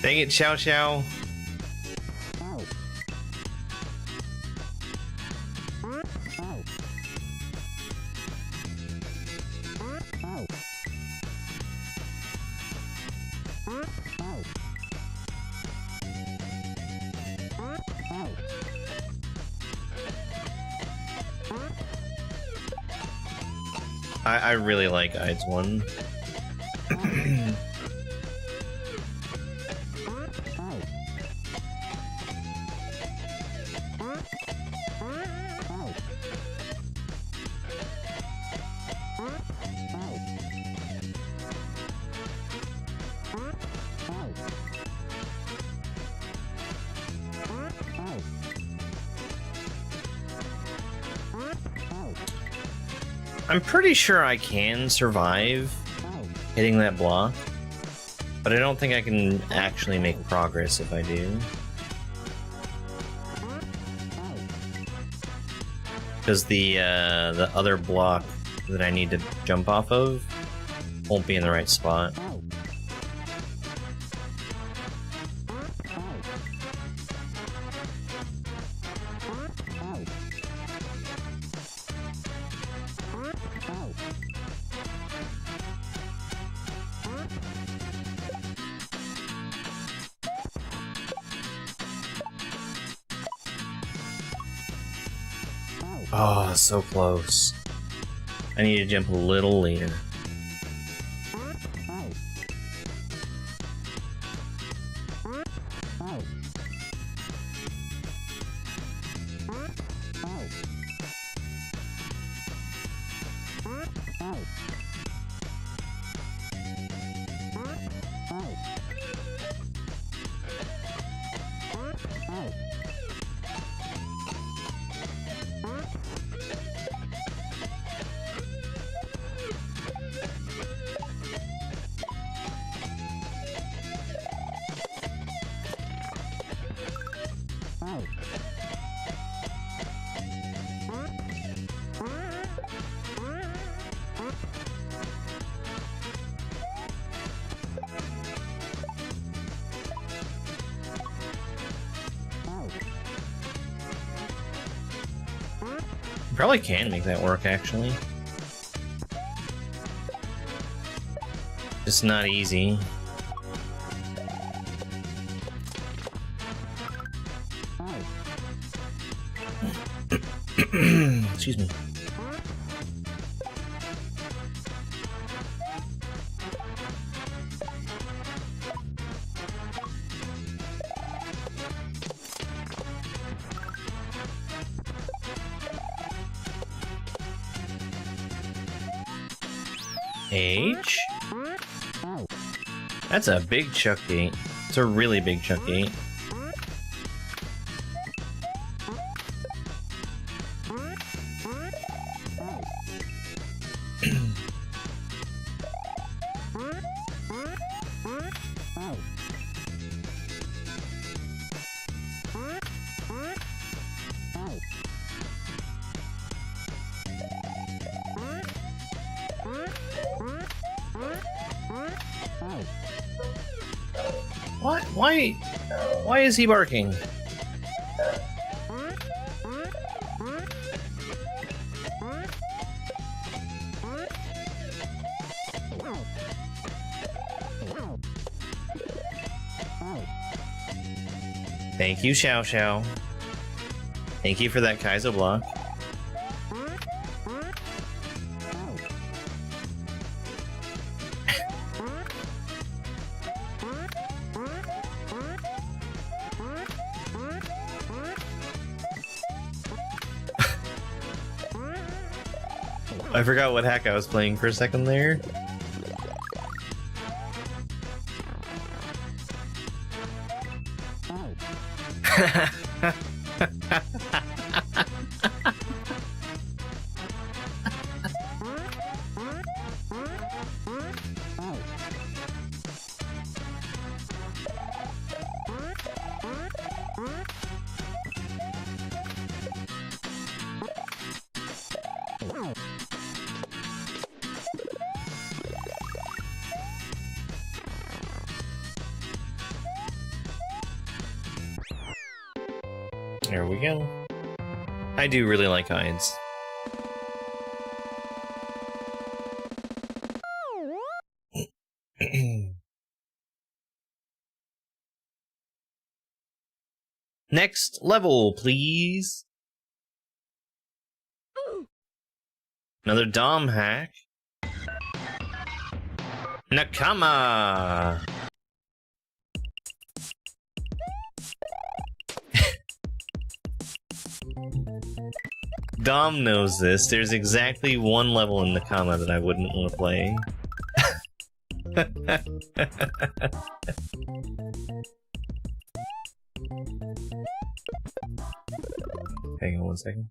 [SPEAKER 1] Dang it, Chow Chow. I really like Ides 1. I'm pretty sure I can survive hitting that block, but I don't think I can actually make progress if I do. Because the other block that I need to jump off of won't be in the right spot. Oh, so close. I need to jump a little later. Probably can make that work, actually. Just not easy. Excuse me. H? That's a big chuck gate. It's a really big chuck gate. What? Why is he barking? Thank you, Xiao Xiao. Thank you for that kaizo block. I forgot what hack I was playing for a second there. There we go. I do really like Ides. Next level, please. Another Dom hack. Nakama! Dom knows this. There's exactly one level in Nakama that I wouldn't want to play. Hang on one second.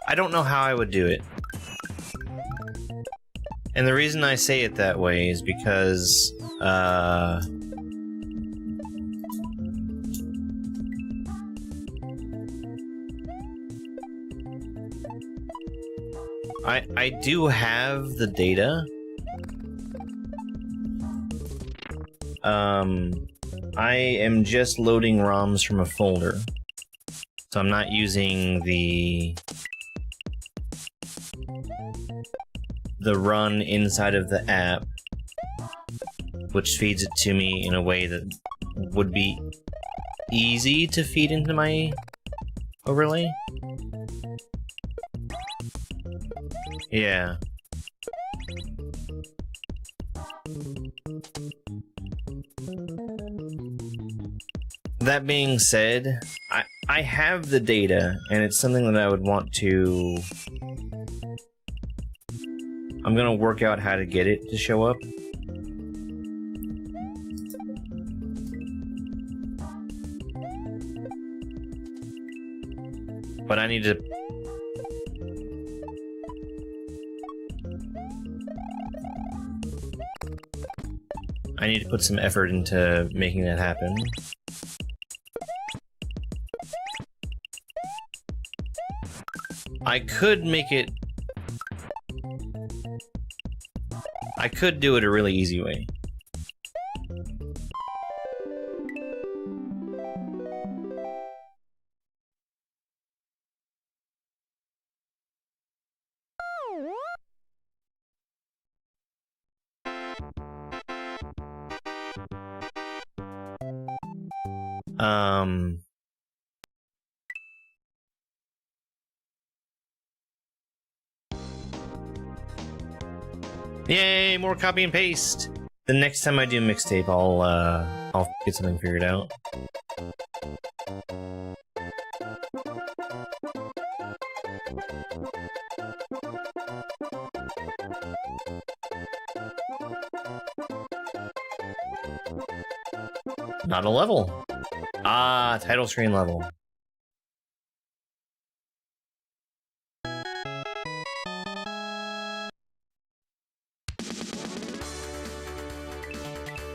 [SPEAKER 1] I don't know how I would do it. And the reason I say it that way is because, I do have the data. I am just loading ROMs from a folder. So I'm not using the run inside of the app, which feeds it to me in a way that would be easy to feed into my overlay. Yeah. That being said, I have the data, and it's something that I would want to... I'm gonna work out how to get it to show up. But I need to... put some effort into making that happen. I could make it... I could do it a really easy way. Yay, more copy and paste! The next time I do Mixtape, I'll get something figured out. Not a level. Ah, title screen level.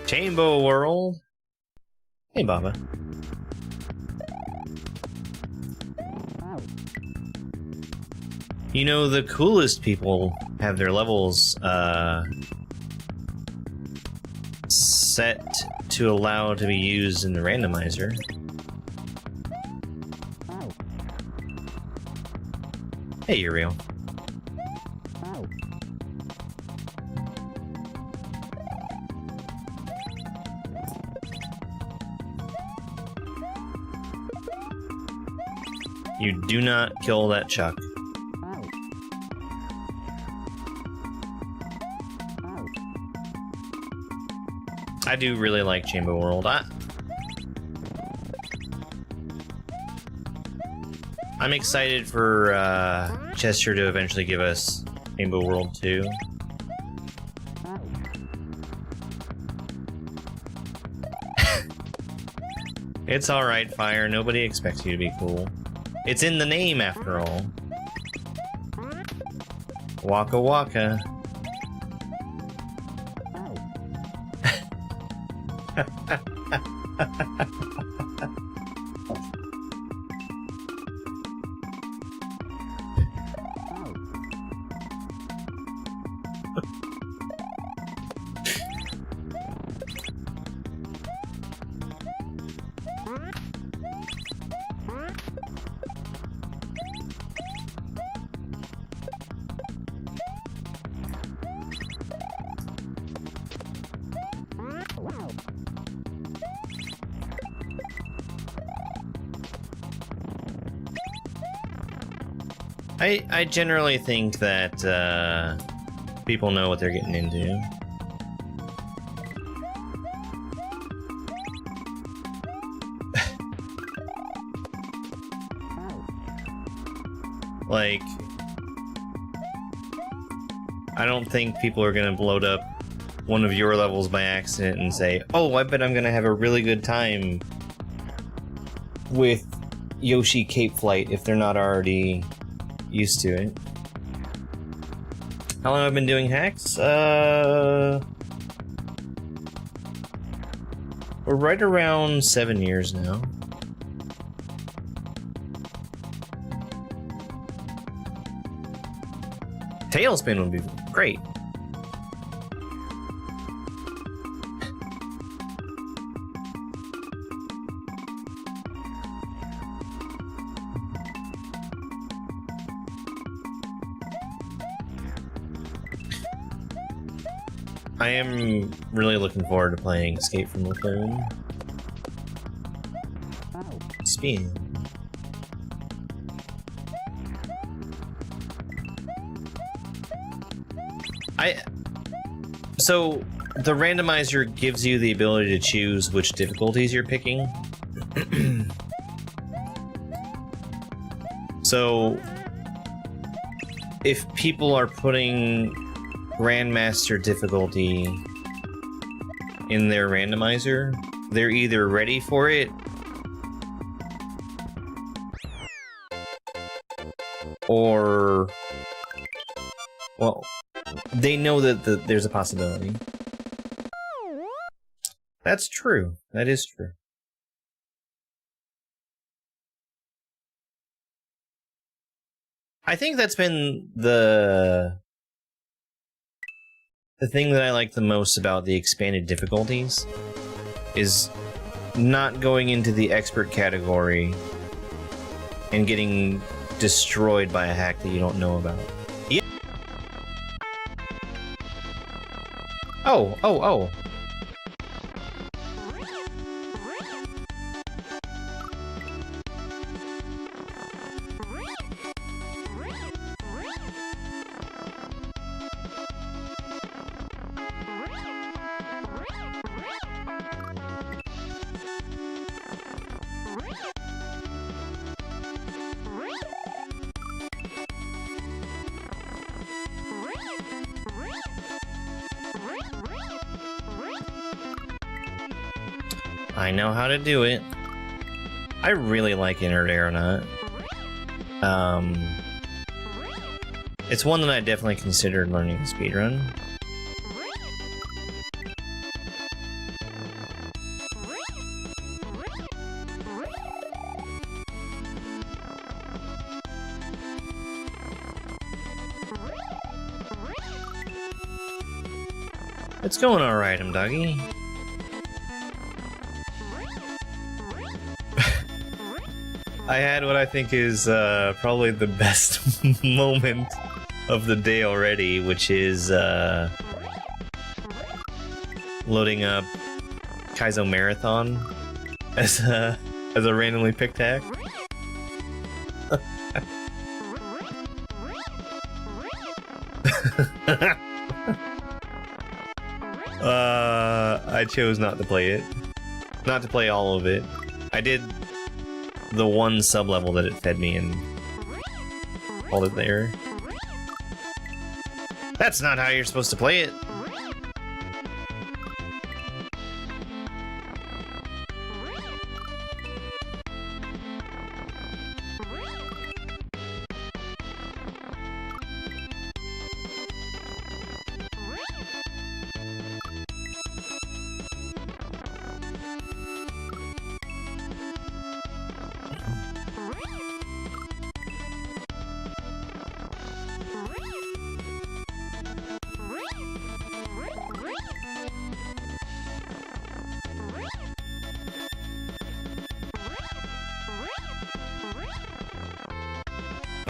[SPEAKER 1] Chamber World. Hey, Baba. You know, the coolest people have their levels set to allow to be used in the randomizer. Hey, you're real. You do not kill that Chuck. I do really like Chamber World. I'm excited for Chester to eventually give us Chamber World 2. It's alright, Fire. Nobody expects you to be cool. It's in the name, after all. Waka waka. I generally think that people know what they're getting into. Like, I don't think people are gonna load up one of your levels by accident and say, "Oh, I bet I'm gonna have a really good time with Yoshi Cape Flight," if they're not already used to it. How long have I been doing hacks? We're right around 7 years now. Tailspin would be great. I am really looking forward to playing Escape from Lagoon. Spin. So the randomizer gives you the ability to choose which difficulties you're picking. So if people are putting Grandmaster difficulty in their randomizer, they're either ready for it or, well, they know that there's a possibility. That's true. That is true. I think that's been the thing that I like the most about the expanded difficulties is not going into the expert category and getting destroyed by a hack that you don't know about. Yeah. Oh. I know how to do it. I really like Entered Aeronaut. It's one that I definitely considered learning to speedrun. It's going alright, doggy. I had what I think is probably the best moment of the day already, which is loading up Kaizo Marathon as a randomly picked hack. I chose not to play it. Not to play all of it. I did the one sub-level that it fed me and hold it there. That's not how you're supposed to play it.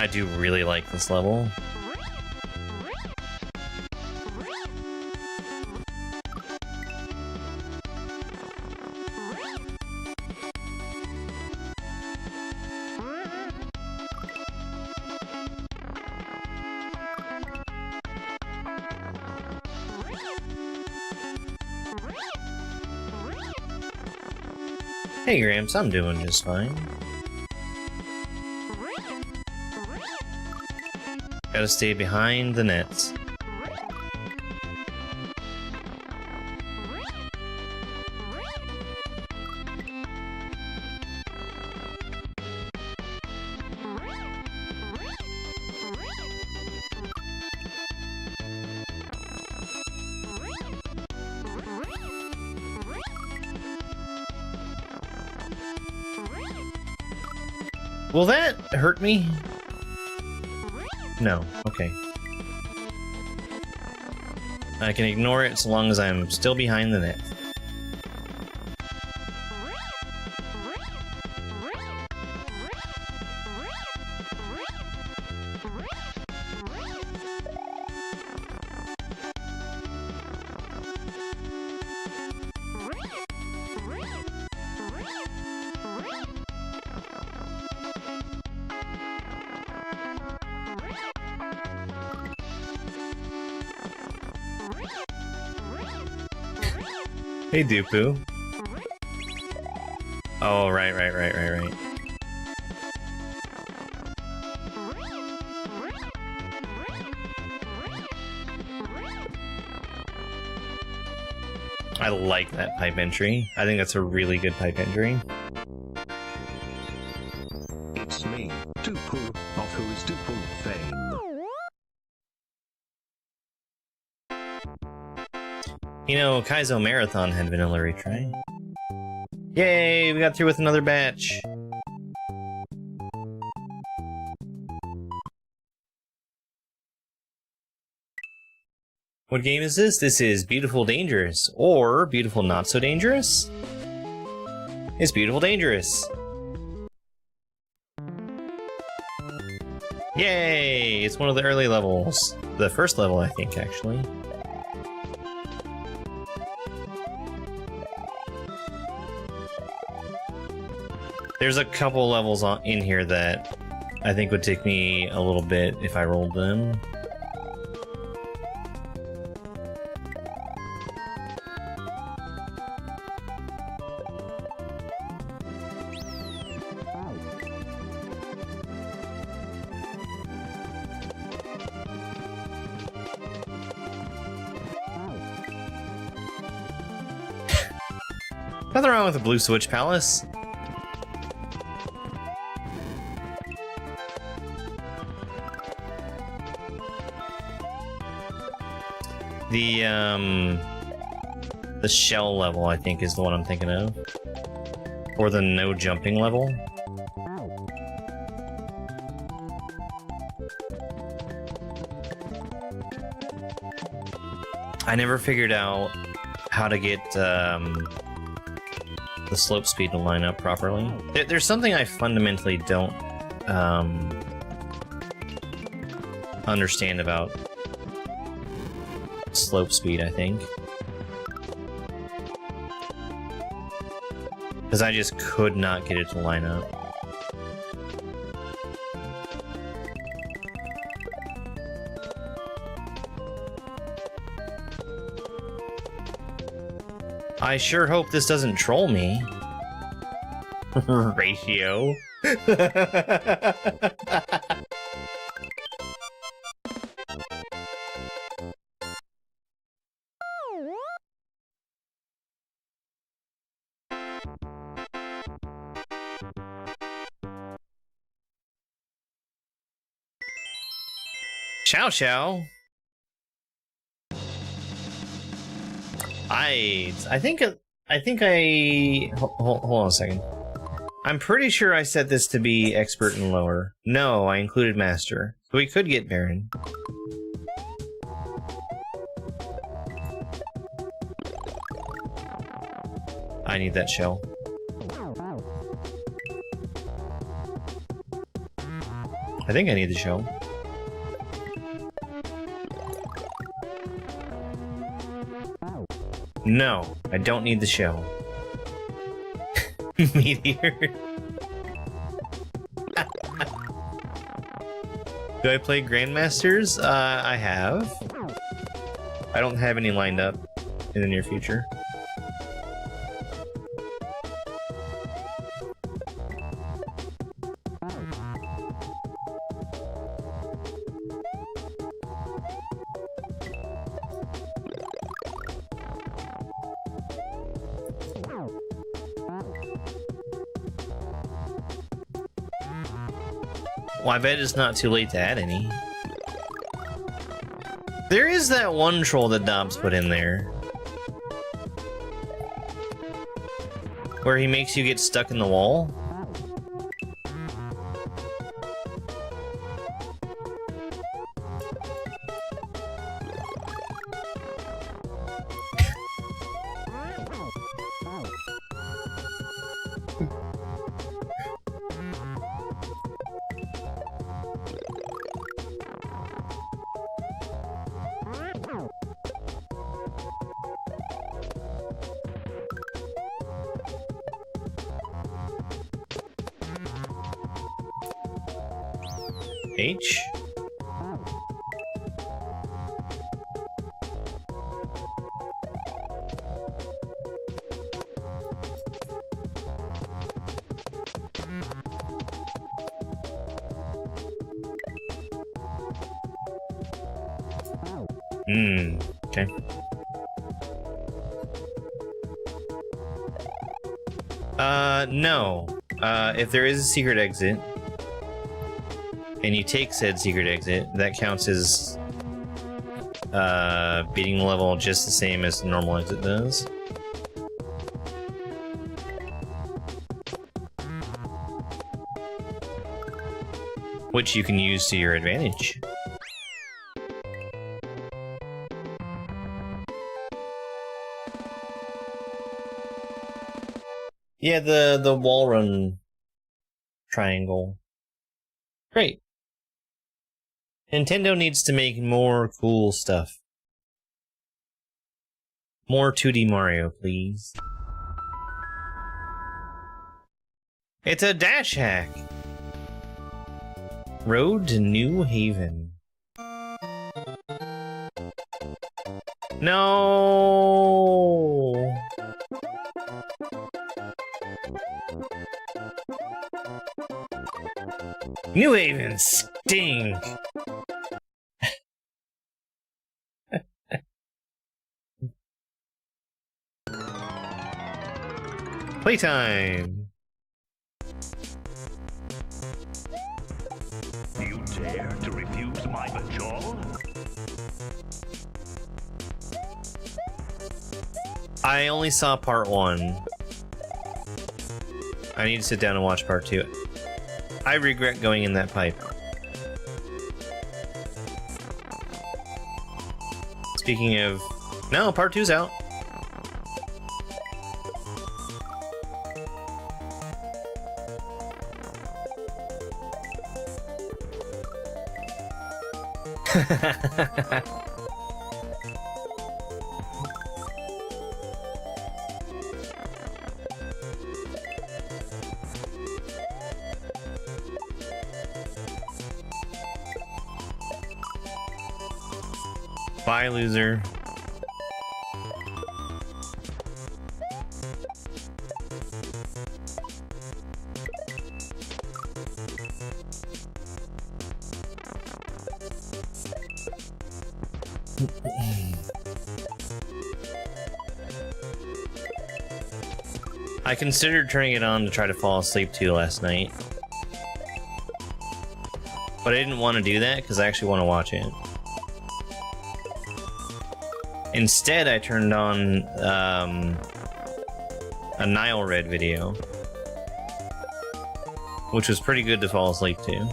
[SPEAKER 1] I do really like this level. Hey Gramps, I'm doing just fine. Gotta stay behind the nets. Will that hurt me? No, okay. I can ignore it so long as I'm still behind the net. Hey, Dupu. Oh, right. I like that pipe entry. I think that's a really good pipe entry.
[SPEAKER 4] It's me, Dupu, of Who is Dupu fame.
[SPEAKER 1] You know, Kaizo Marathon had vanilla retry. Yay, we got through with another batch. What game is this? This is Beautiful Dangerous, or Beautiful Not So Dangerous? It's Beautiful Dangerous. Yay! It's one of the early levels. The first level, I think, actually. There's a couple levels in here that I think would take me a little bit if I rolled them. Nothing wrong with the Blue Switch Palace. The shell level, I think, is the one I'm thinking of. Or the no jumping level. I never figured out how to get the slope speed to line up properly. There's something I fundamentally don't understand about slope speed, I think. Because I just could not get it to line up. I sure hope this doesn't troll me. Ratio. Chow chow. I think hold on a second. I'm pretty sure I set this to be expert and lower. No, I included master. So we could get Baron. I need that shell. I think I need the shell. No, I don't need the shell. Meteor. Do I play Grandmasters? I have. I don't have any lined up in the near future. Well, I bet it's not too late to add any. There is that one troll that Dobbs put in there. Where he makes you get stuck in the wall. H? Okay. No. If there is a secret exit, and you take said secret exit, that counts as beating the level just the same as the normal exit does. Which you can use to your advantage. Yeah, the wall run triangle. Great. Nintendo needs to make more cool stuff. More 2D Mario, please. It's a dash hack. Road to New Haven. No. New Haven stink. Playtime.
[SPEAKER 5] Do you dare to refuse my bajol?
[SPEAKER 1] I only saw part 1. I need to sit down and watch part 2. I regret going in that pipe. Speaking of... No, part 2's out. Bye, loser. I considered turning it on to try to fall asleep too last night. But I didn't want to do that because I actually want to watch it. Instead, I turned on a Nile Red video, which was pretty good to fall asleep to.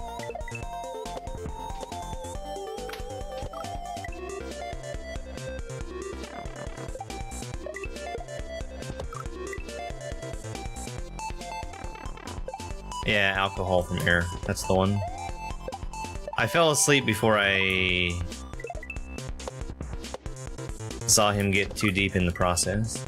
[SPEAKER 1] Yeah, Alcohol from Air. That's the one. I fell asleep before I saw him get too deep in the process.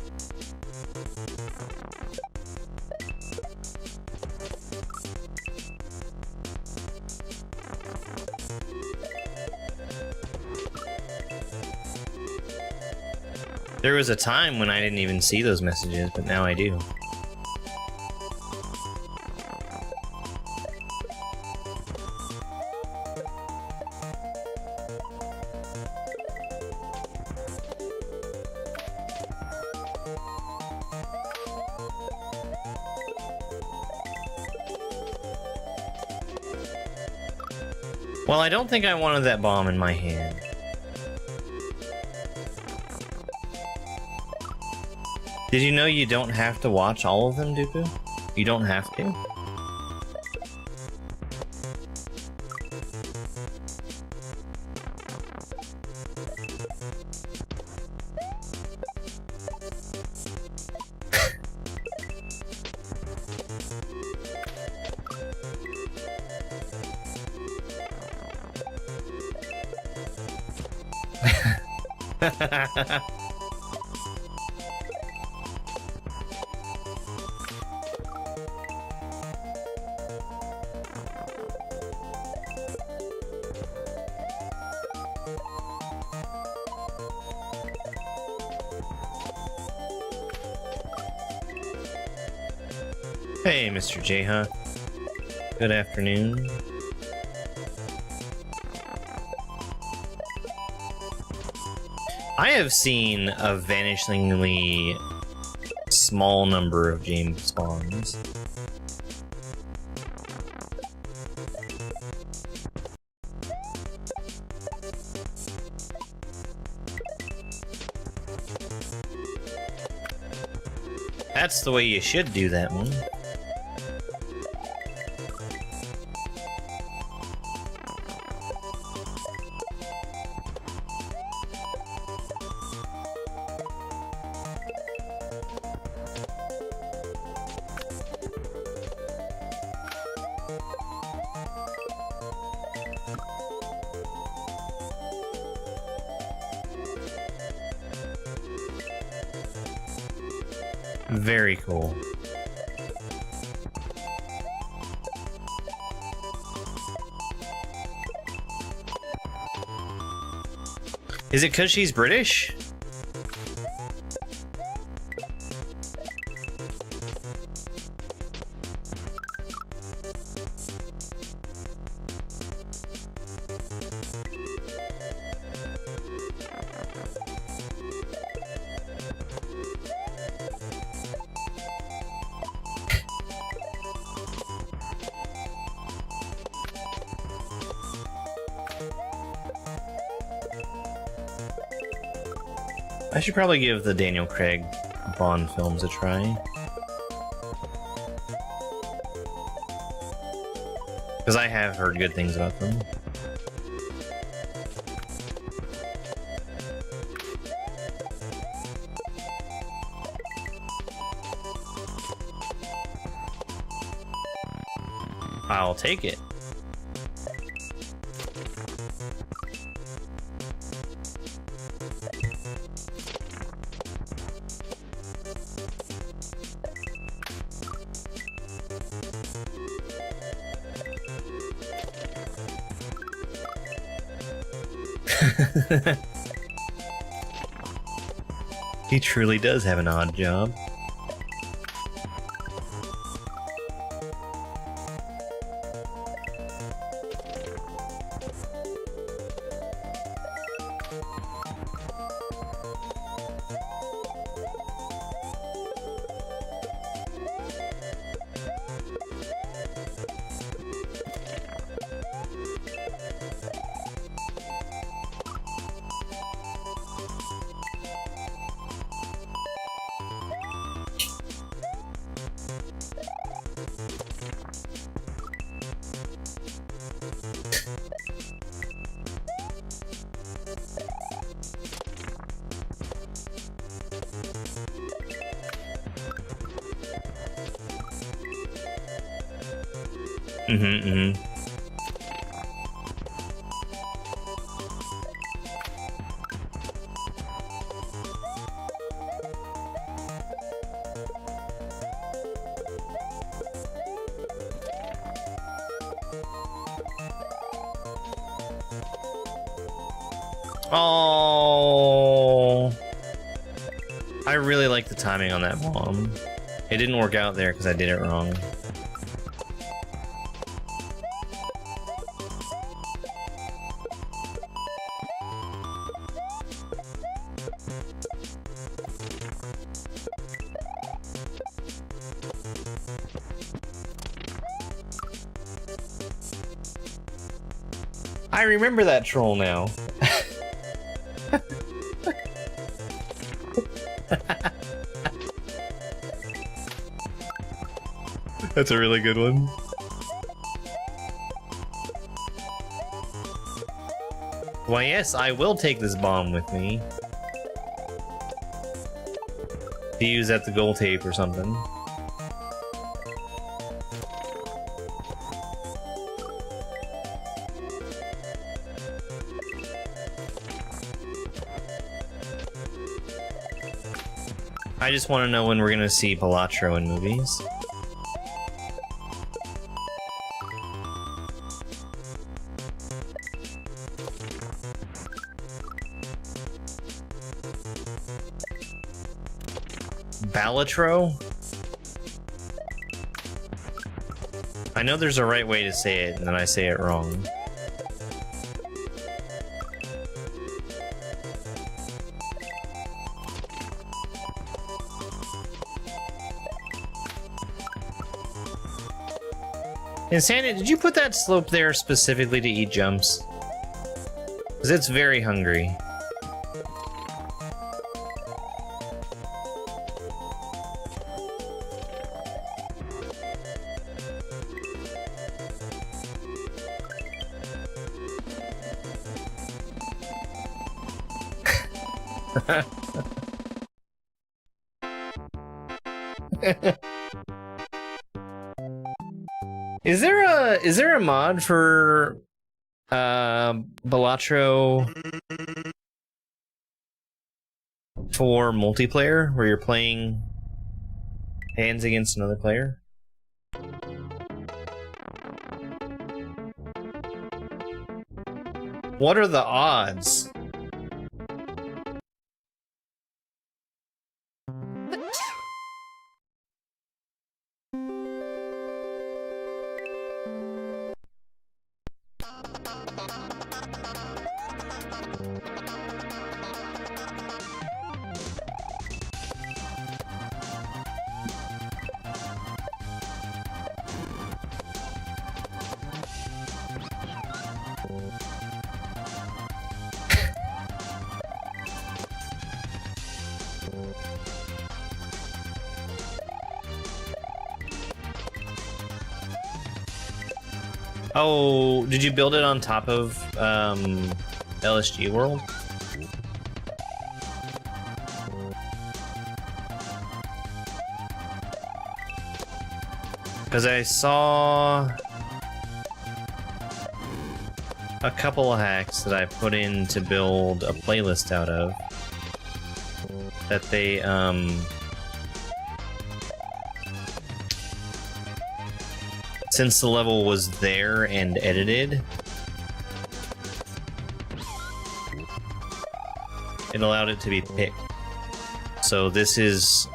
[SPEAKER 1] There was a time when I didn't even see those messages, but now I do. Well, I don't think I wanted that bomb in my hand. Did you know you don't have to watch all of them, Dooku? You don't have to. Hey, Mr. J-Huh. Good afternoon. I have seen a vanishingly small number of James spawns. That's the way you should do that one. Very cool. Is it 'cause she's British? I should probably give the Daniel Craig Bond films a try. Because I have heard good things about them. I'll take it. He truly does have an odd job. Oh, I really like the timing on that bomb. It didn't work out there because I did it wrong. I remember that troll now. That's a really good one. Why, yes, I will take this bomb with me. To use at the goal tape or something. I just want to know when we're gonna see Balatro in movies. Balatro? I know there's a right way to say it, and then I say it wrong. And Santa, did you put that slope there specifically to eat jumps? Because it's very hungry. Is there a mod for Balatro for multiplayer where you're playing hands against another player? What are the odds? Oh, did you build it on top of LSG World? Because I saw a couple of hacks that I put in to build a playlist out of that they since the level was there and edited, it allowed it to be picked. So this is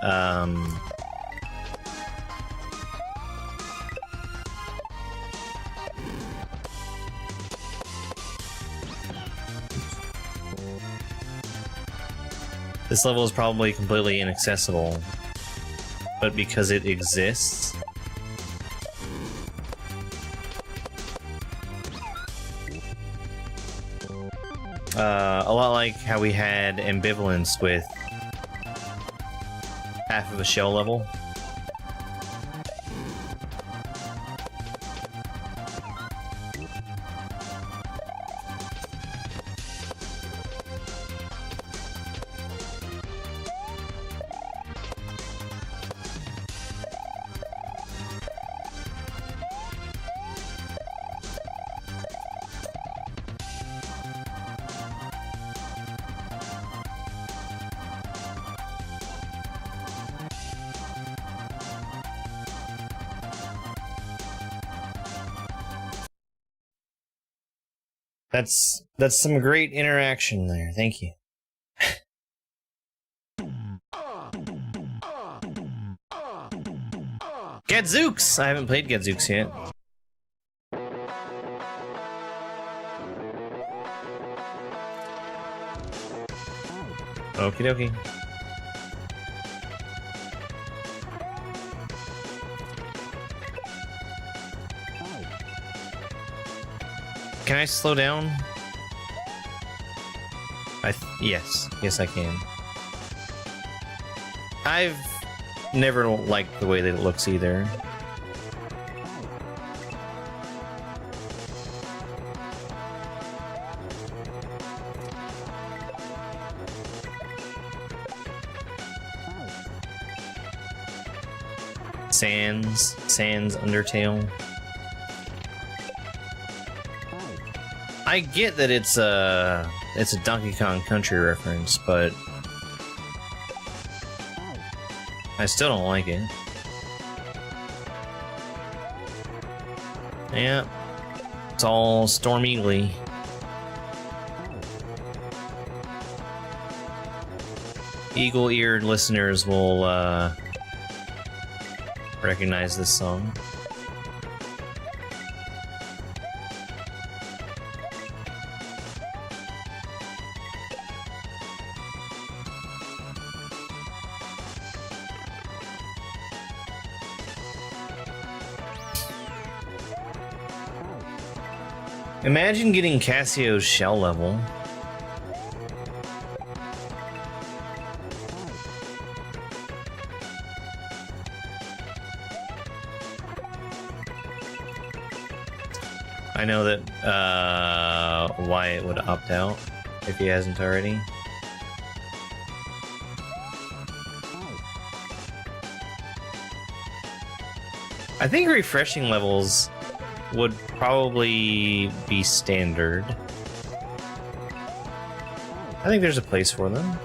[SPEAKER 1] this level is probably completely inaccessible, but because it exists, a lot like how we had ambivalence with half of a shell level. That's some great interaction there. Thank you. Gadzooks! I haven't played Gadzooks yet. Okie dokie. Can I slow down? Yes. Yes, I can. I've never liked the way that it looks either. Sans Undertale. I get that it's a Donkey Kong Country reference, but I still don't like it. Yeah, it's all Storm Eagle-y. Eagle-eared listeners will recognize this song. Imagine getting Cassio's shell level. I know that Wyatt would opt out if he hasn't already. I think refreshing levels would probably be standard. I think there's a place for them.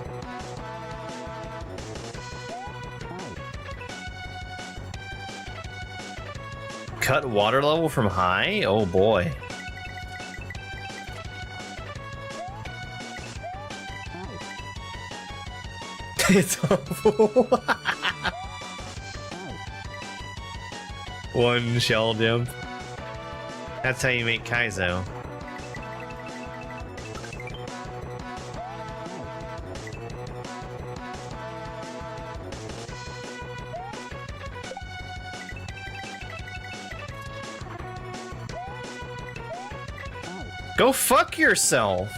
[SPEAKER 1] Cut water level from high? Oh boy. It's awful. One shell dimp. That's how you make kaizo. Go fuck yourself.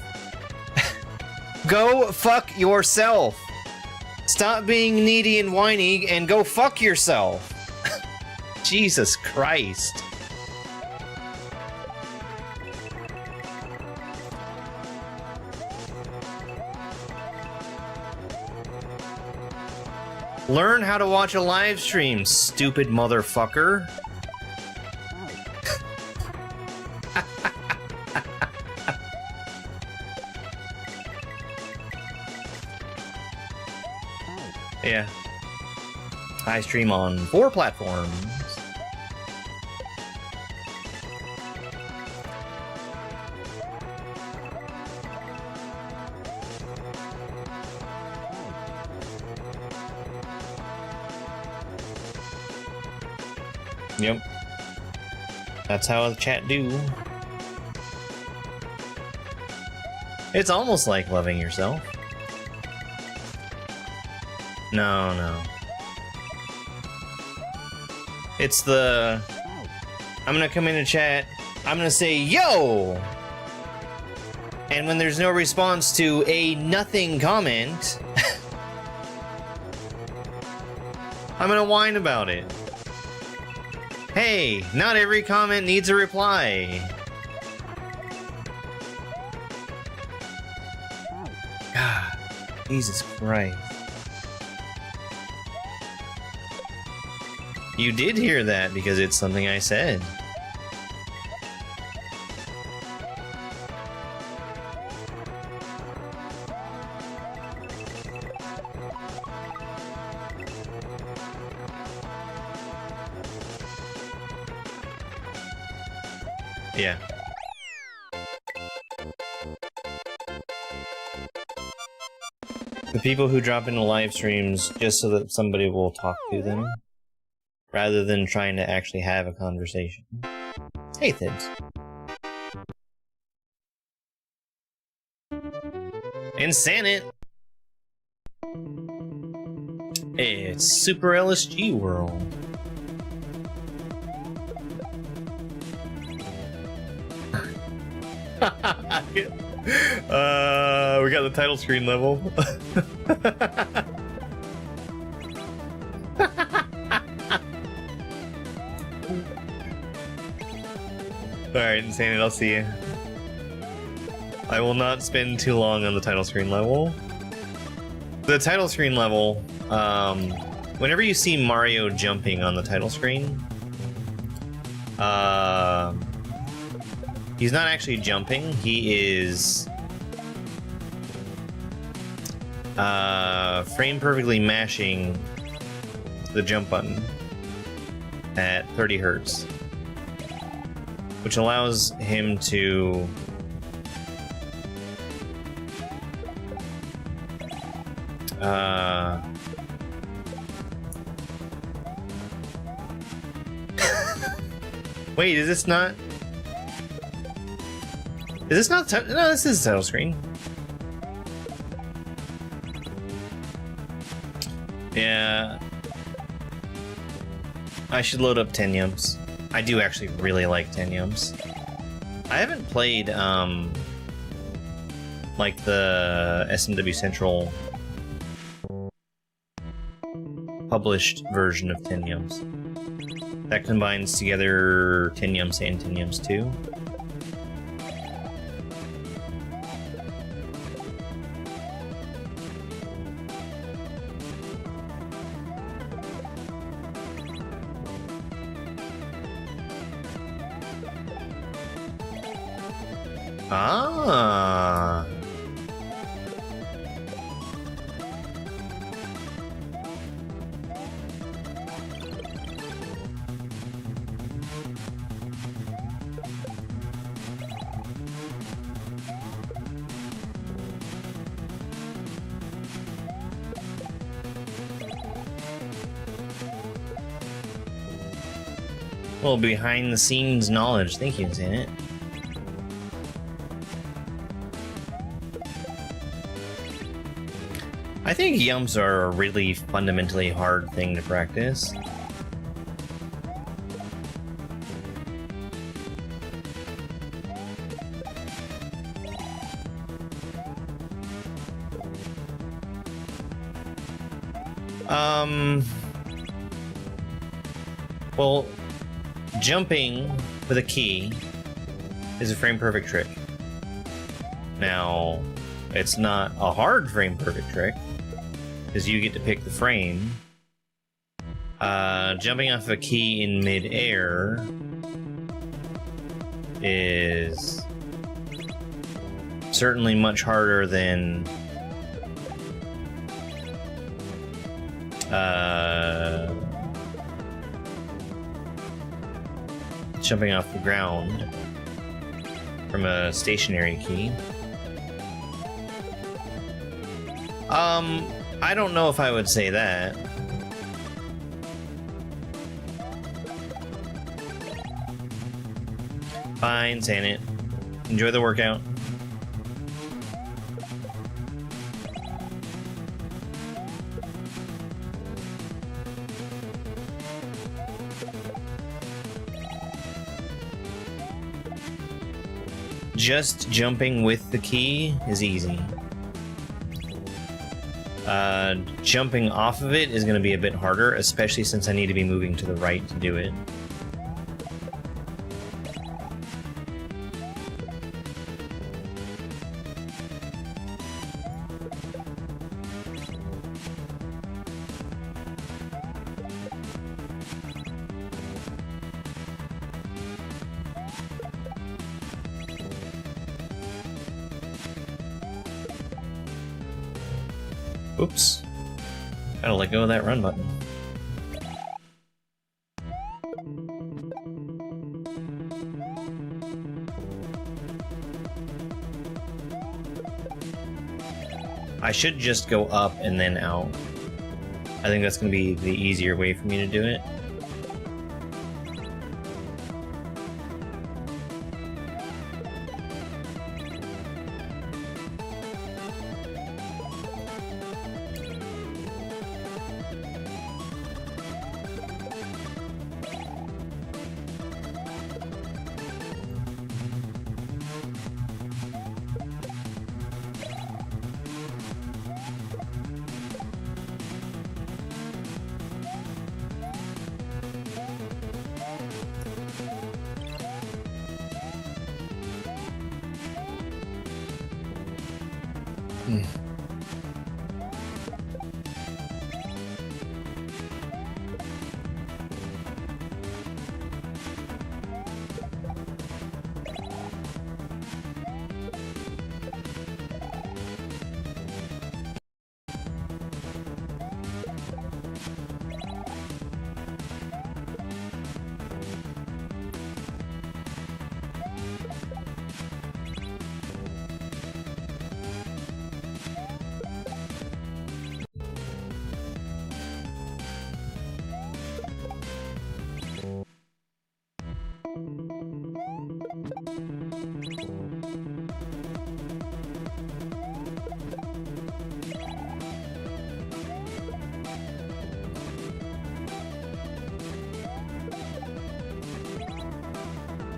[SPEAKER 1] Go fuck yourself. Stop being needy and whiny and go fuck yourself. Jesus Christ. Learn how to watch a live stream, stupid motherfucker. Yeah. I stream on 4 platforms. Yep. That's how the chat do. It's almost like loving yourself. No, no. It's the... I'm gonna come into chat, I'm gonna say, yo! And when there's no response to a nothing comment, I'm gonna whine about it. Hey, not every comment needs a reply. God, Jesus Christ. You did hear that because it's something I said. Yeah. people who drop into live streams just so that somebody will talk to them, rather than trying to actually have a conversation. Hey, Thibs. Insanit! It's Super LSG World. We got the title screen level. Alright, Insanit, I'll see you. I will not spend too long on the title screen level. The title screen level, whenever you see Mario jumping on the title screen, he's not actually jumping, he is frame perfectly mashing the jump button at 30 hertz, which allows him to wait, is this not? Is this not? No, this is the title screen. Yeah. I should load up Tenyums. I do actually really like Tenyums. I haven't played, like the SMW Central published version of Tenyums. That combines together Tenyums and Tenyums 2. Ah. Well, behind the scenes knowledge. Thank you, Zanet. I think yums are a really fundamentally hard thing to practice. Well, jumping with a key is a frame perfect trick. Now, it's not a hard frame perfect trick, because you get to pick the frame. Jumping off a key in mid-air is certainly much harder than jumping off the ground from a stationary key. I don't know if I would say that. Fine, saying it. Enjoy the workout. Just jumping with the key is easy. Jumping off of it is going to be a bit harder, especially since I need to be moving to the right to do it. Oops. Gotta let go of that run button. I should just go up and then out. I think that's going to be the easier way for me to do it.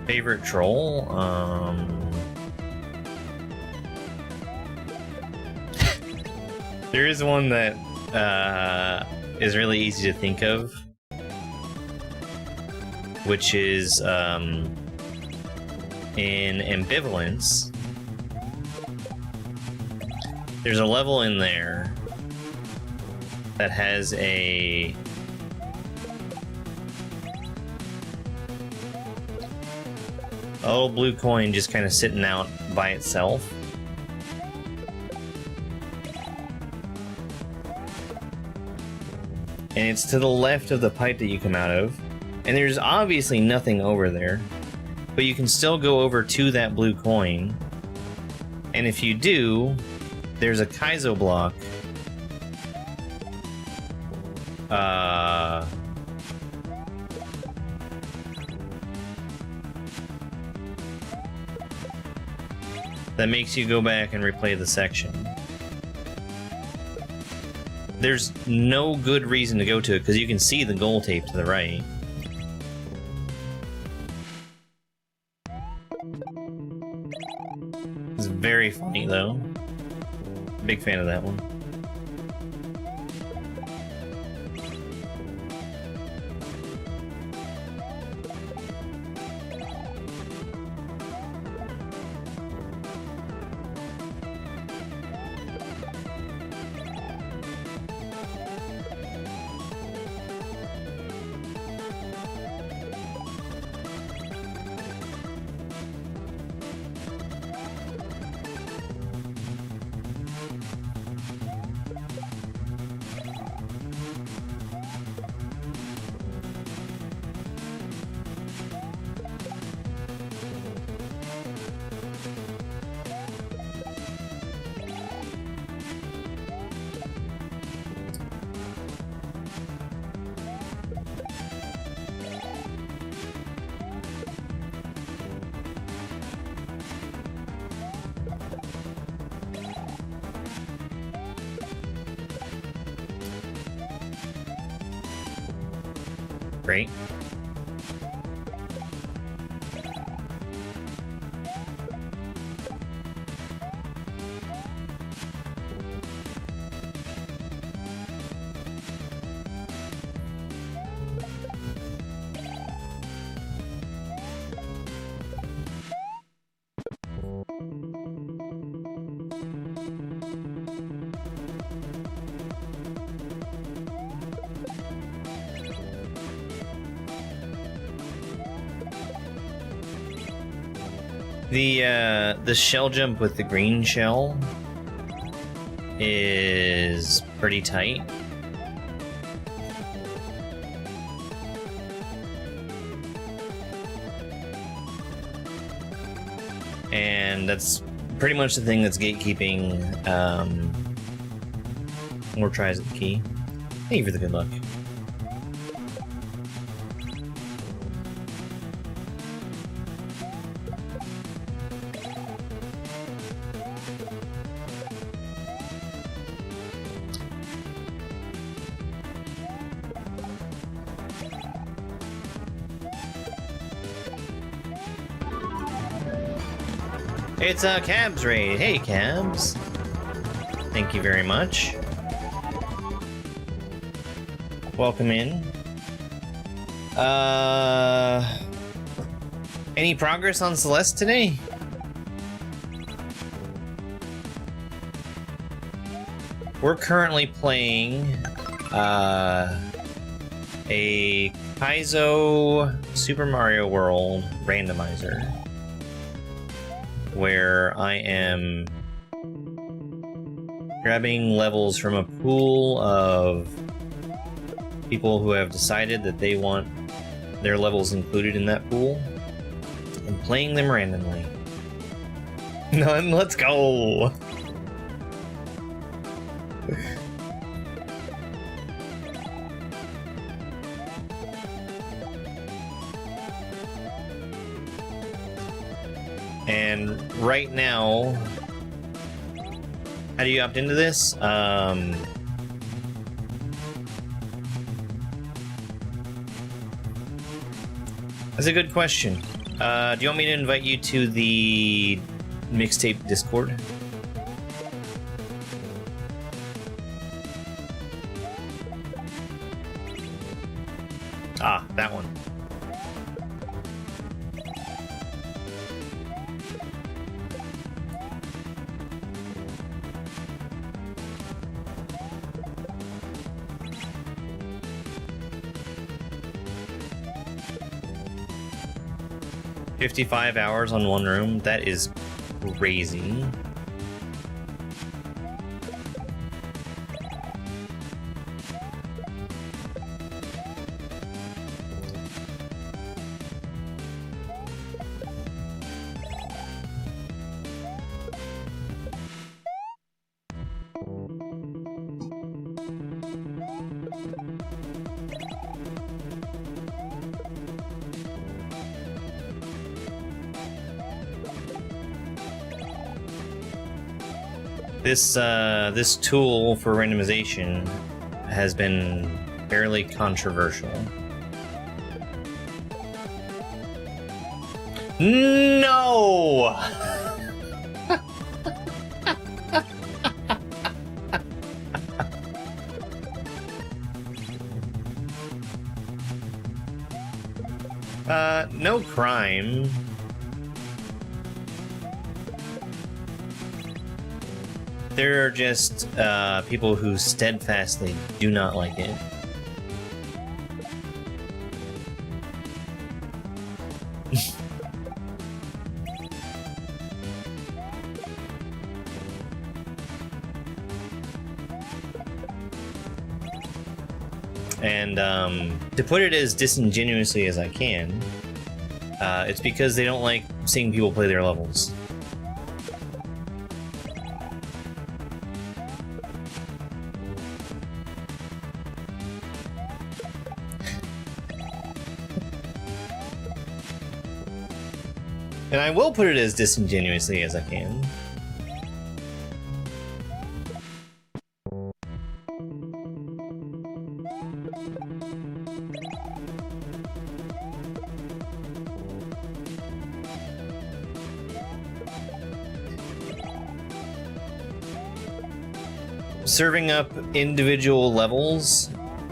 [SPEAKER 1] Favorite troll? There is one that is really easy to think of, which is in Ambivalence. There's a level in there that has a little blue coin just kind of sitting out by itself. And it's to the left of the pipe that you come out of. And there's obviously nothing over there. But you can still go over to that blue coin. And if you do, there's a kaizo block. That makes you go back and replay the section. There's no good reason to go to it because you can see the goal tape to the right. It's very funny though. Big fan of that one. Great. The shell jump with the green shell is pretty tight. And that's pretty much the thing that's gatekeeping More tries at the key. Thank you for the good luck. It's a Cabs raid. Hey, Cabs. Thank you very much. Welcome in. Any progress on Celeste today? We're currently playing a Kaizo Super Mario World randomizer, where I am grabbing levels from a pool of people who have decided that they want their levels included in that pool and playing them randomly. None, let's go! And right now, how do you opt into this? That's a good question. Do you want me to invite you to the Mixtape Discord? Ah, that one. $55 hours on one room? That is crazy. This tool for randomization has been fairly controversial. No! No crime. There are just people who steadfastly do not like it. And to put it as disingenuously as I can, it's because they don't like seeing people play their levels. And I will put it as disingenuously as I can. Serving up individual levels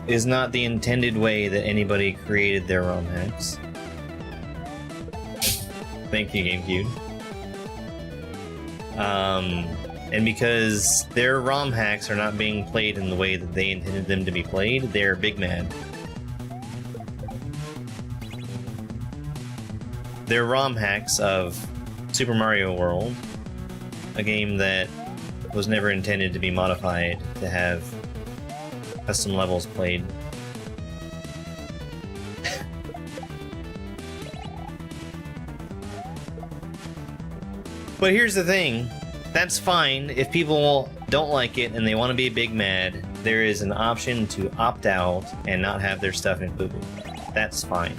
[SPEAKER 1] is not the intended way that anybody created their ROM hacks. Thank you, GameCube. And because their ROM hacks are not being played in the way that they intended them to be played, they're big mad. They're ROM hacks of Super Mario World, a game that was never intended to be modified to have custom levels played. But here's the thing, that's fine if people don't like it and they want to be big mad. there is an option to opt out and not have their stuff included. That's fine.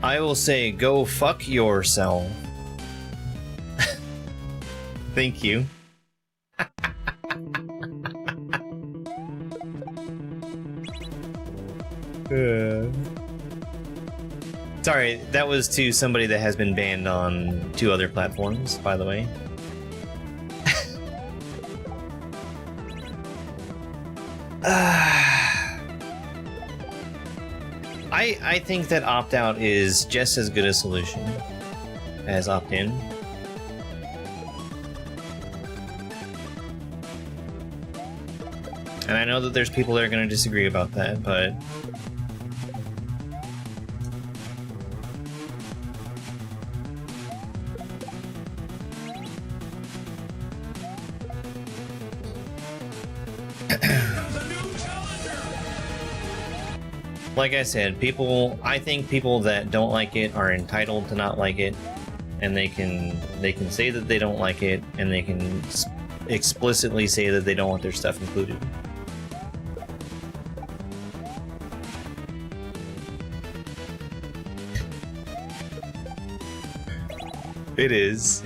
[SPEAKER 1] I will say, go fuck yourself. Thank you. Sorry, that was to somebody that has been banned on 2 other platforms, by the way. I think that opt-out is just as good a solution as opt-in. And I know that there's people that are going to disagree about that, but... like I said, I think people that don't like it are entitled to not like it, and they can say that they don't like it, and they can explicitly say that they don't want their stuff included. It is.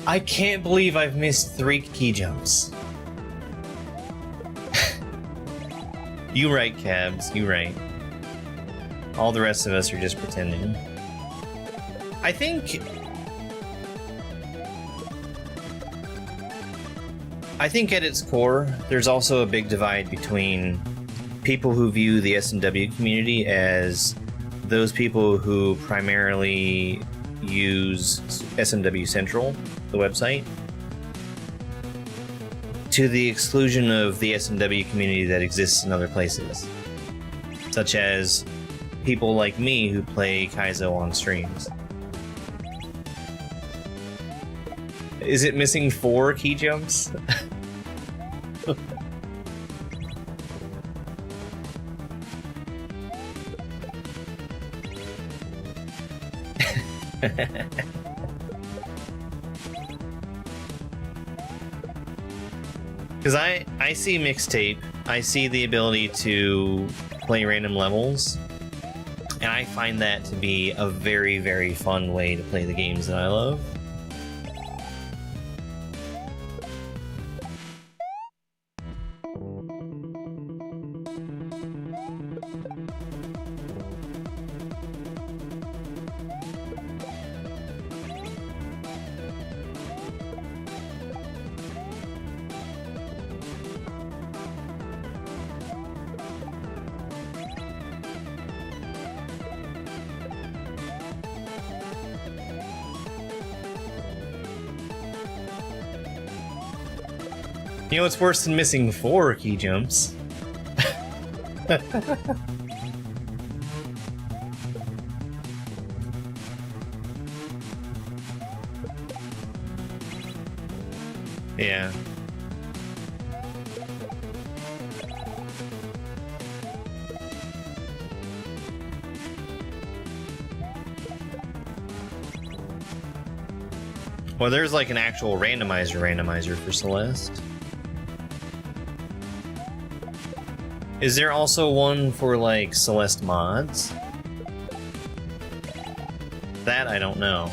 [SPEAKER 1] I can't believe I've missed 3 key jumps. You right, Cabs, you right. All the rest of us are just pretending. I think at its core, there's also a big divide between people who view the S&W community as those people who primarily use S&W Central, the website, to the exclusion of the S&W community that exists in other places, such as people like me who play Kaizo on streams. Is it missing 4 key jumps? Because I see Mixtape, I see the ability to play random levels, and I find that to be a very, very fun way to play the games that I love. You know what's worse than missing 4 key jumps? Yeah. Well, there's like an actual randomizer for Celeste. Is there also one for, like, Celeste mods? That I don't know.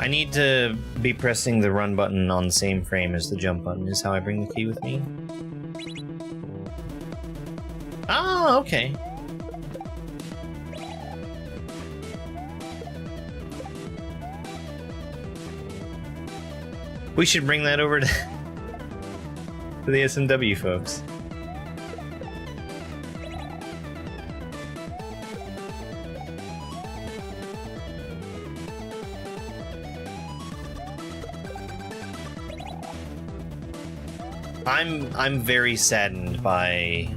[SPEAKER 1] I need to be pressing the run button on the same frame as the jump button is how I bring the key with me. Oh, okay. We should bring that over to the SMW folks. I'm very saddened by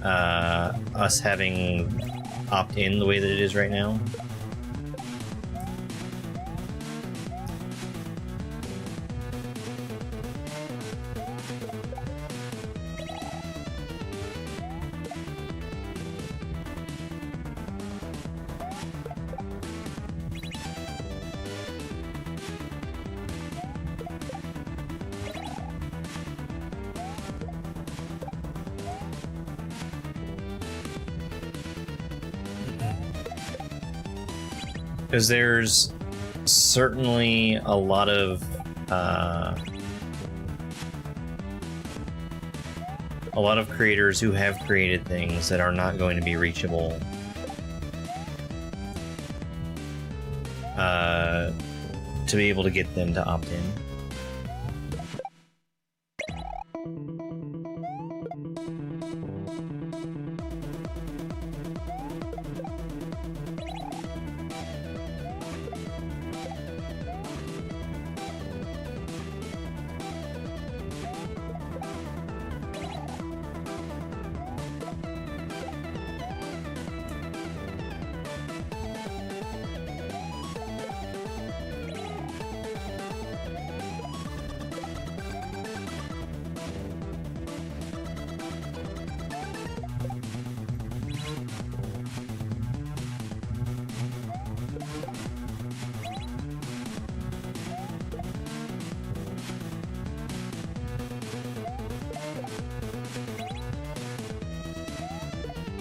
[SPEAKER 1] us having opt-in the way that it is right now. Because there's certainly a lot of creators who have created things that are not going to be reachable to be able to get them to opt in.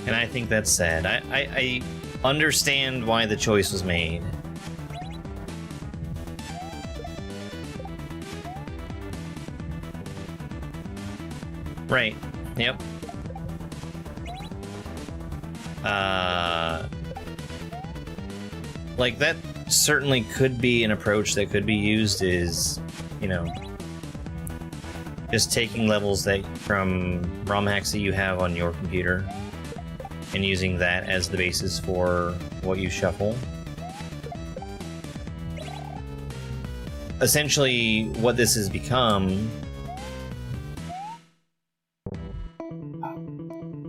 [SPEAKER 1] And I think that's sad. I understand why the choice was made. Right. Yep. Like, that certainly could be an approach that could be used is, you know, just taking levels that from ROM hacks that you have on your computer and using that as the basis for what you shuffle. Essentially, what this has become...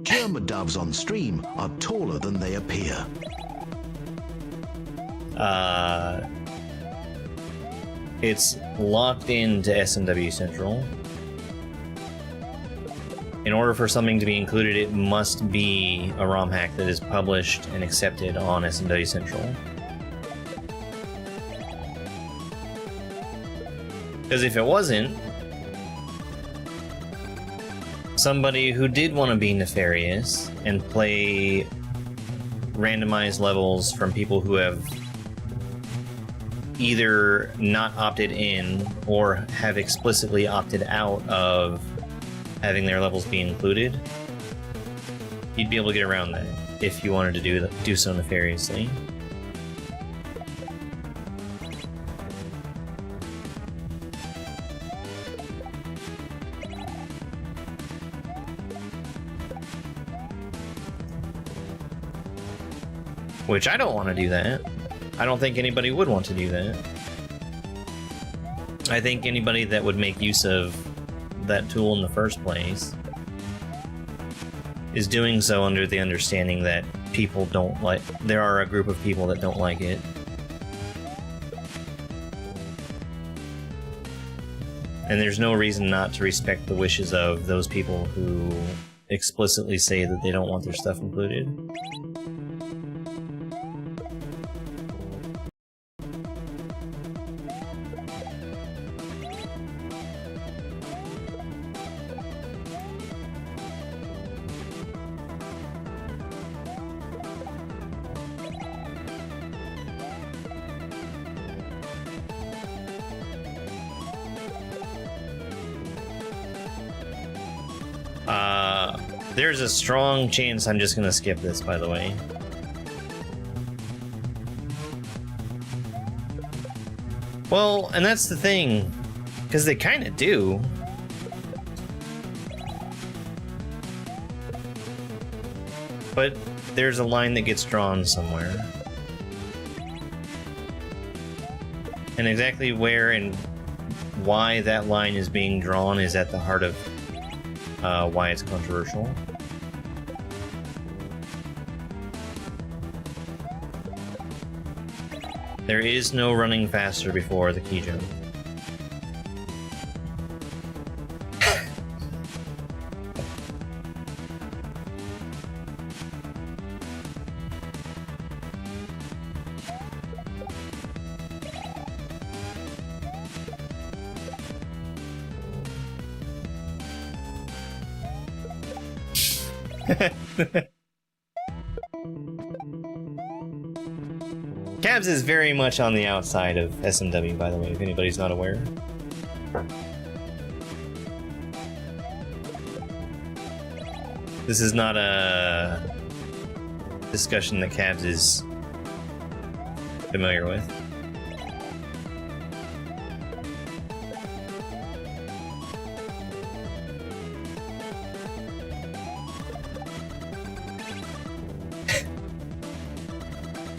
[SPEAKER 4] Germadoves on stream are taller than they appear.
[SPEAKER 1] It's locked into SMW Central. In order for something to be included, it must be a ROM hack that is published and accepted on SMW Central. Because if it wasn't, somebody who did want to be nefarious and play randomized levels from people who have either not opted in or have explicitly opted out of having their levels be included, you'd be able to get around that if you wanted to do so nefariously. Which I don't want to do that. I don't think anybody would want to do that. I think anybody that would make use of that tool in the first place is doing so under the understanding that people don't like... There are a group of people that don't like it. And there's no reason not to respect the wishes of those people who explicitly say that they don't want their stuff included. There's a strong chance I'm just gonna skip this, by the way. Well, and that's the thing, because they kind of do. But there's a line that gets drawn somewhere. And exactly where and why that line is being drawn is at the heart of why it's controversial. There is no running faster before the key jump. Cabs is very much on the outside of SMW, by the way, if anybody's not aware. This is not a discussion that Cabs is familiar with.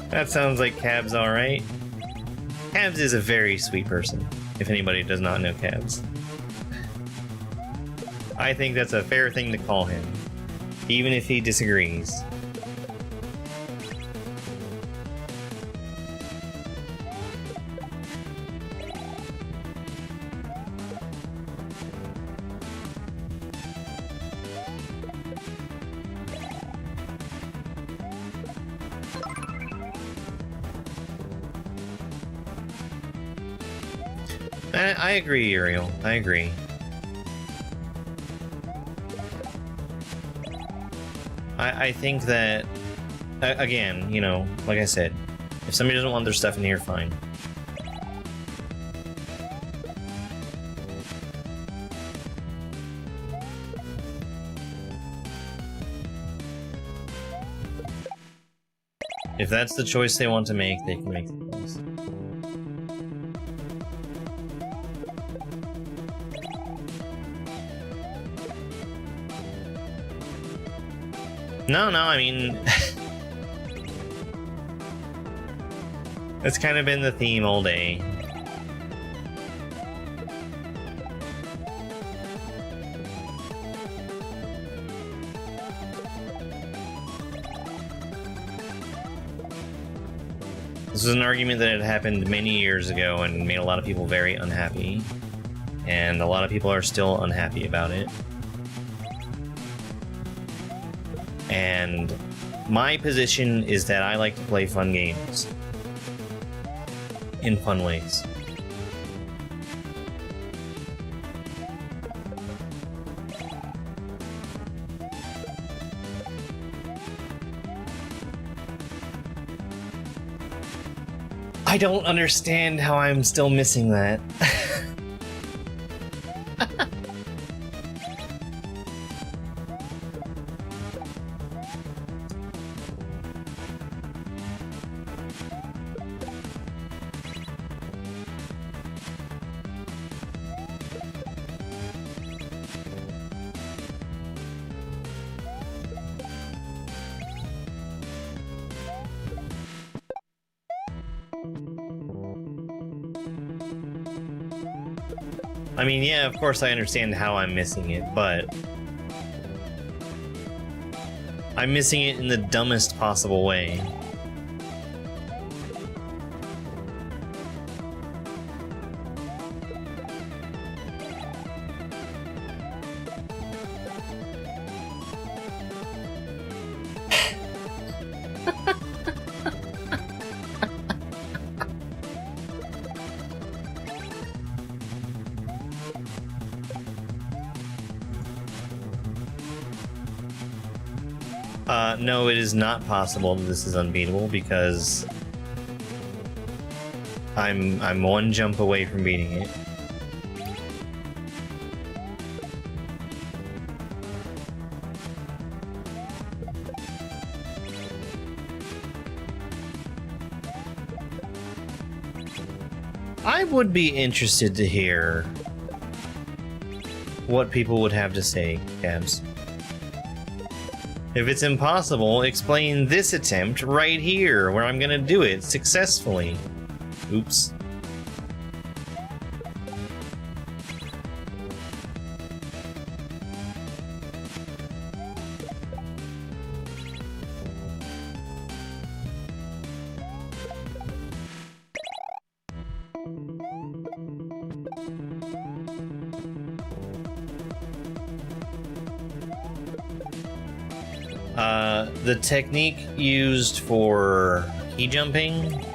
[SPEAKER 1] That sounds like Cabs alright. Cabs is a very sweet person, if anybody does not know Cabs. I think that's a fair thing to call him, even if he disagrees. I agree, Uriel. I agree. I think that, again, you know, like I said, if somebody doesn't want their stuff in here, fine. If that's the choice they want to make, they can make the choice. No, I mean... That's kind of been the theme all day. This was an argument that had happened many years ago and made a lot of people very unhappy. And a lot of people are still unhappy about it. And my position is that I like to play fun games in fun ways. I don't understand how I'm still missing that. I mean, yeah, of course I understand how I'm missing it, but I'm missing it in the dumbest possible way. No, it is not possible that this is unbeatable because I'm one jump away from beating it. would be interested to hear what people would have to say, Cabs. If it's impossible, explain this attempt right here, where I'm gonna do it successfully. Oops. The technique used for key jumping,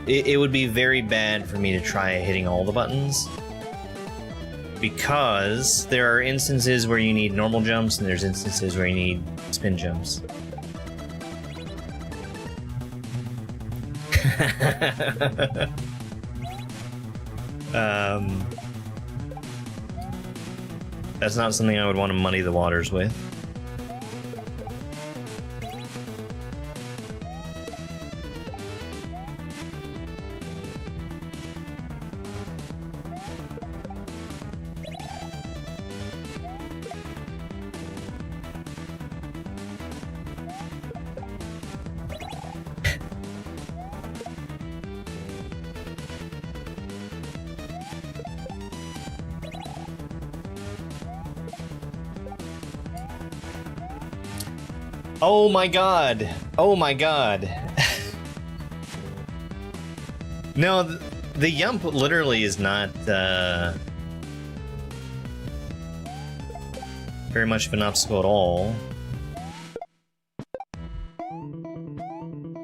[SPEAKER 1] it would be very bad for me to try hitting all the buttons, because there are instances where you need normal jumps and there's instances where you need spin jumps. That's not something I would want to muddy the waters with. Oh my god! Oh my god! No, the yump literally is not very much of an obstacle at all.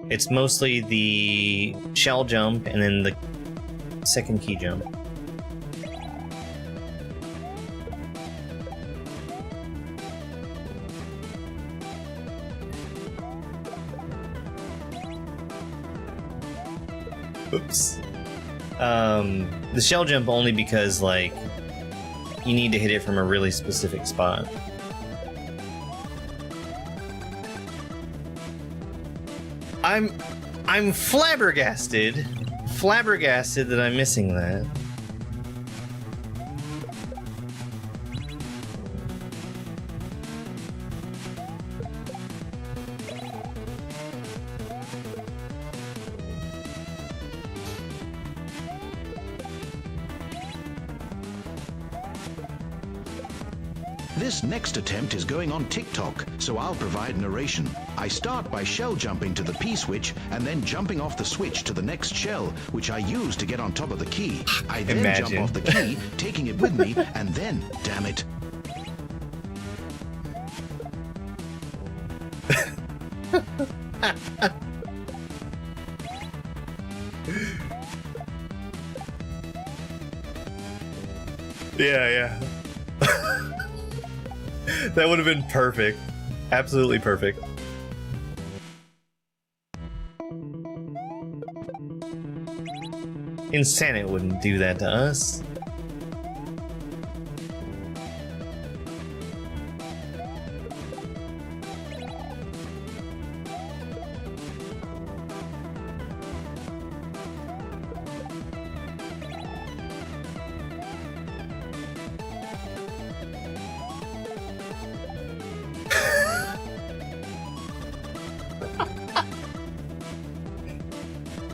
[SPEAKER 1] It's mostly the shell jump and then the second key jump. Oops. The shell jump only because, like, you need to hit it from a really specific spot. I'm flabbergasted that I'm missing that.
[SPEAKER 4] This next attempt is going on TikTok, so I'll provide narration. I start by shell jumping to the P switch and then jumping off the switch to the next shell, which I use to get on top of the key. I then jump off the key, taking it with me, and then, damn it.
[SPEAKER 1] Yeah. That would have been perfect. Absolutely perfect. Insanit wouldn't do that to us.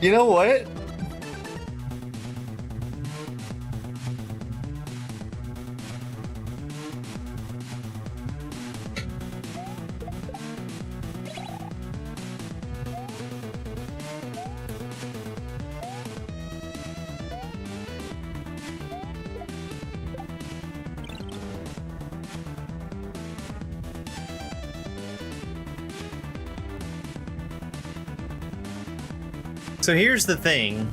[SPEAKER 1] You know what? So here's the thing.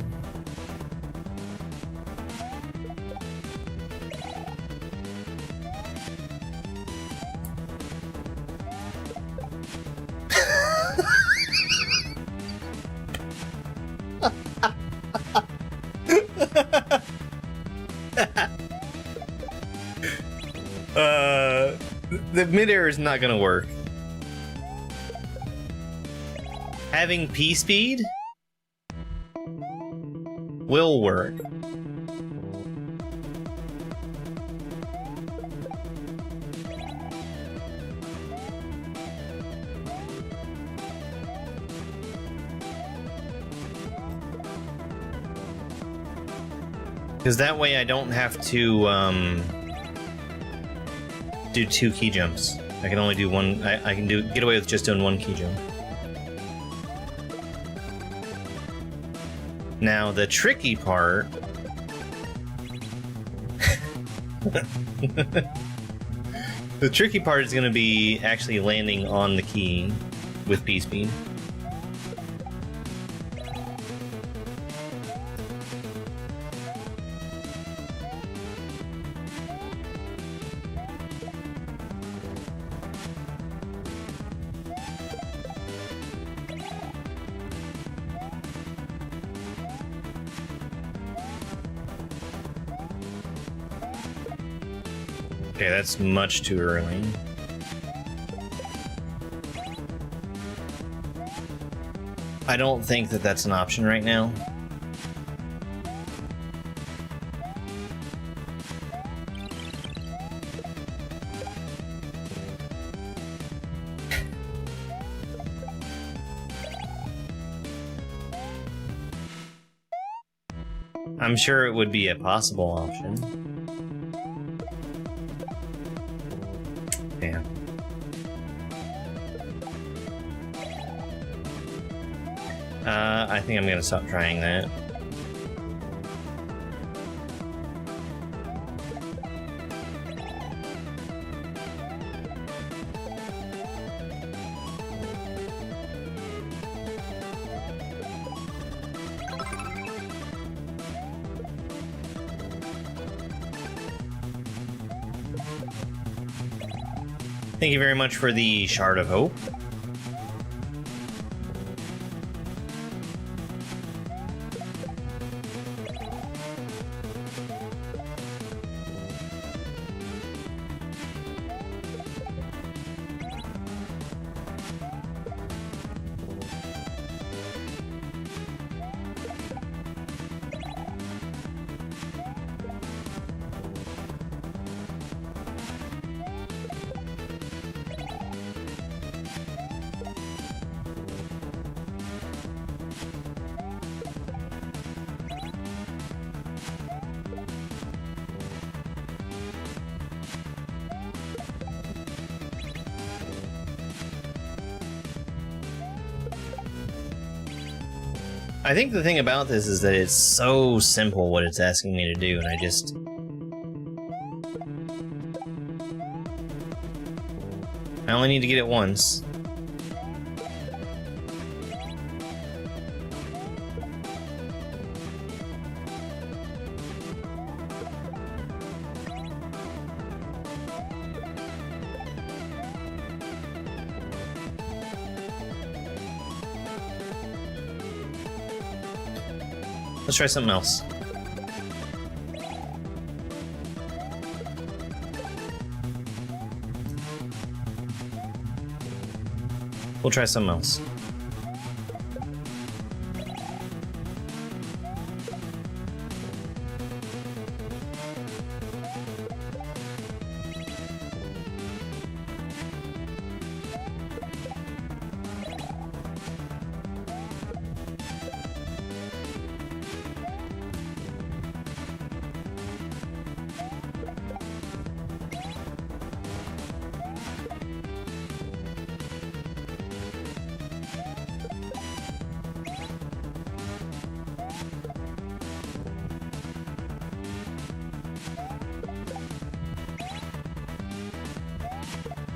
[SPEAKER 1] The midair is not gonna work. Having P speed will work. Because that way I don't have to do 2 key jumps. I can only do one. I can get away with just doing 1 key jump. Now the tricky part. The tricky part is going to be actually landing on the key with P speed. Okay, that's much too early. I don't think that that's an option right now. I'm sure it would be a possible option. Damn. I think I'm gonna stop trying that. Thank you very much for the Shard of Hope. I think the thing about this is that it's so simple what it's asking me to do, and I only need to get it once. Let's try something else. We'll try something else.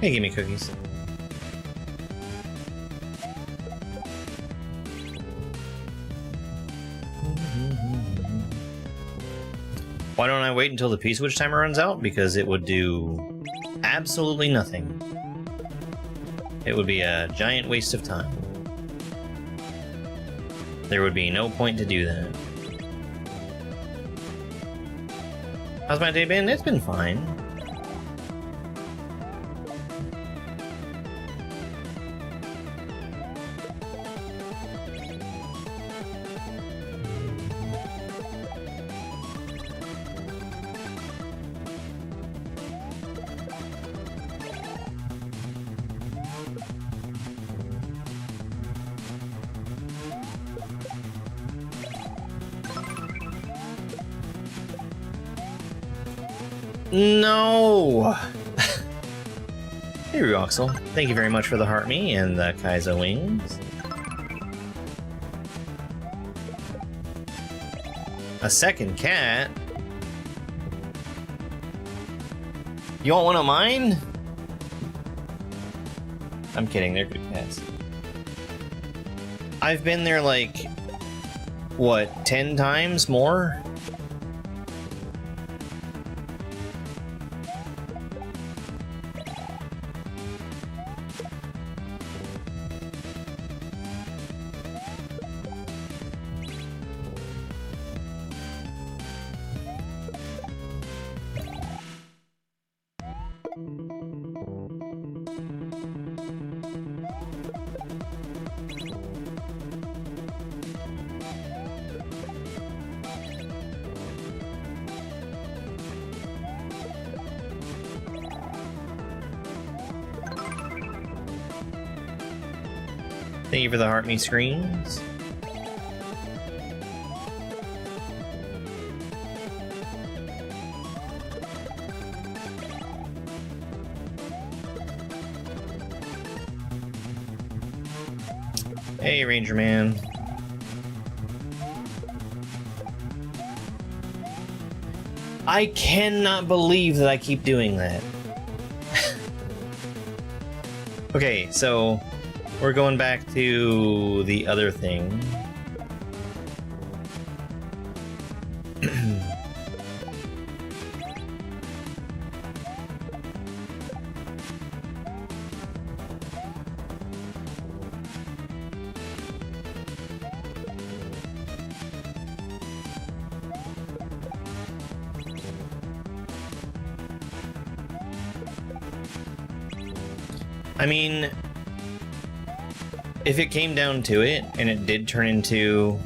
[SPEAKER 1] Hey, give me cookies. Why don't I wait until the P-switch timer runs out? Because it would do absolutely nothing. It would be a giant waste of time. There would be no point to do that. How's my day been? It's been fine. No! Hey, Ruoxel. Thank you very much for the heart me and the kaizo wings. A second cat? You want one of mine? I'm kidding, they're good cats. I've been there like, what, 10 times more? Thank you for the heart me screens. Hey, Ranger Man. I cannot believe that I keep doing that. Okay, so we're going back to the other thing. I mean, if it came down to it, and it did turn into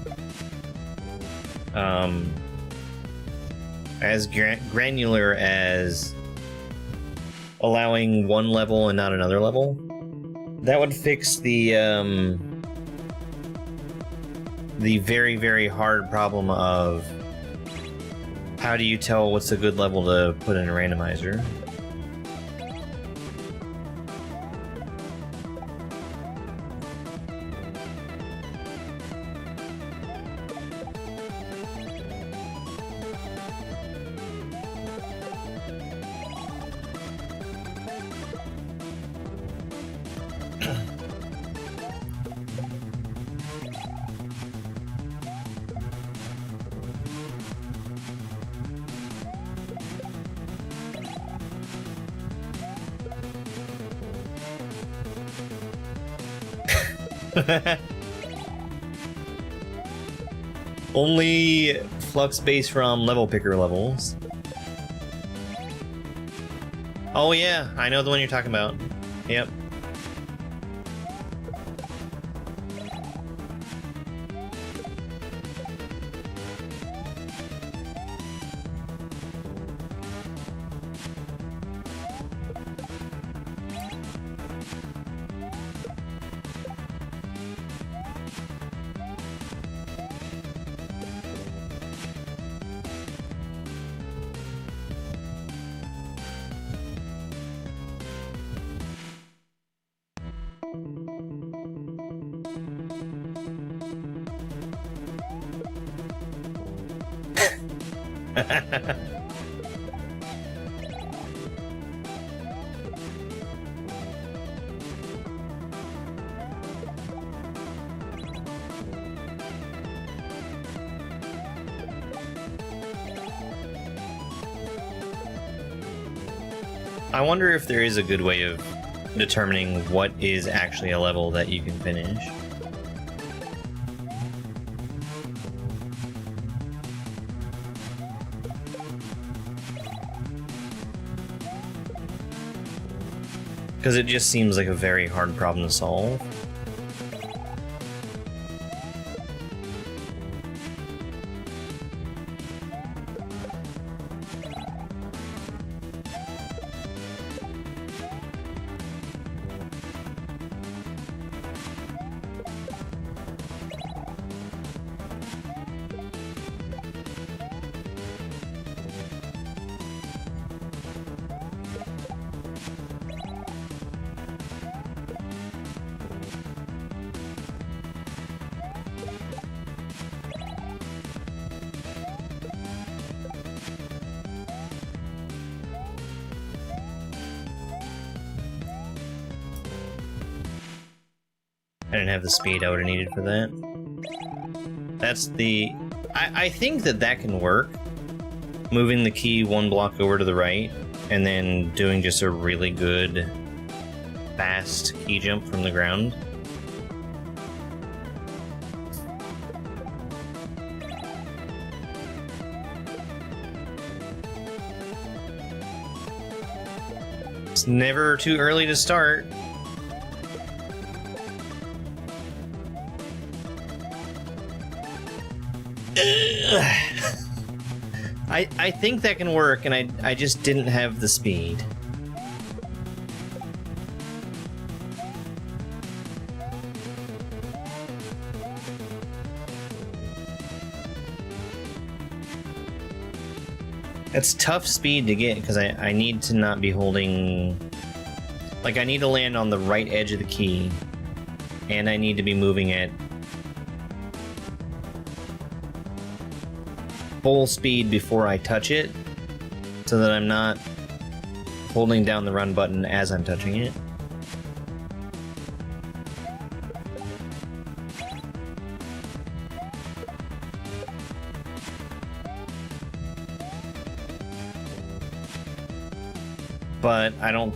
[SPEAKER 1] as granular as allowing one level and not another level, that would fix the very, very hard problem of how do you tell what's a good level to put in a randomizer. Only flux based from level picker levels. Oh yeah, I know the one you're talking about. Yep. I wonder if there is a good way of determining what is actually a level that you can finish. Because it just seems like a very hard problem to solve. didn't have the speed I would have needed for that. That's the... I think that can work. Moving the key one block over to the right, and then doing just a really good, fast key jump from the ground. It's never too early to start. I think that can work, and I just didn't have the speed. It's tough speed to get, because I need to not be holding... Like, I need to land on the right edge of the key, and I need to be moving at full speed before I touch it, so that I'm not holding down the run button as I'm touching it. But I don't...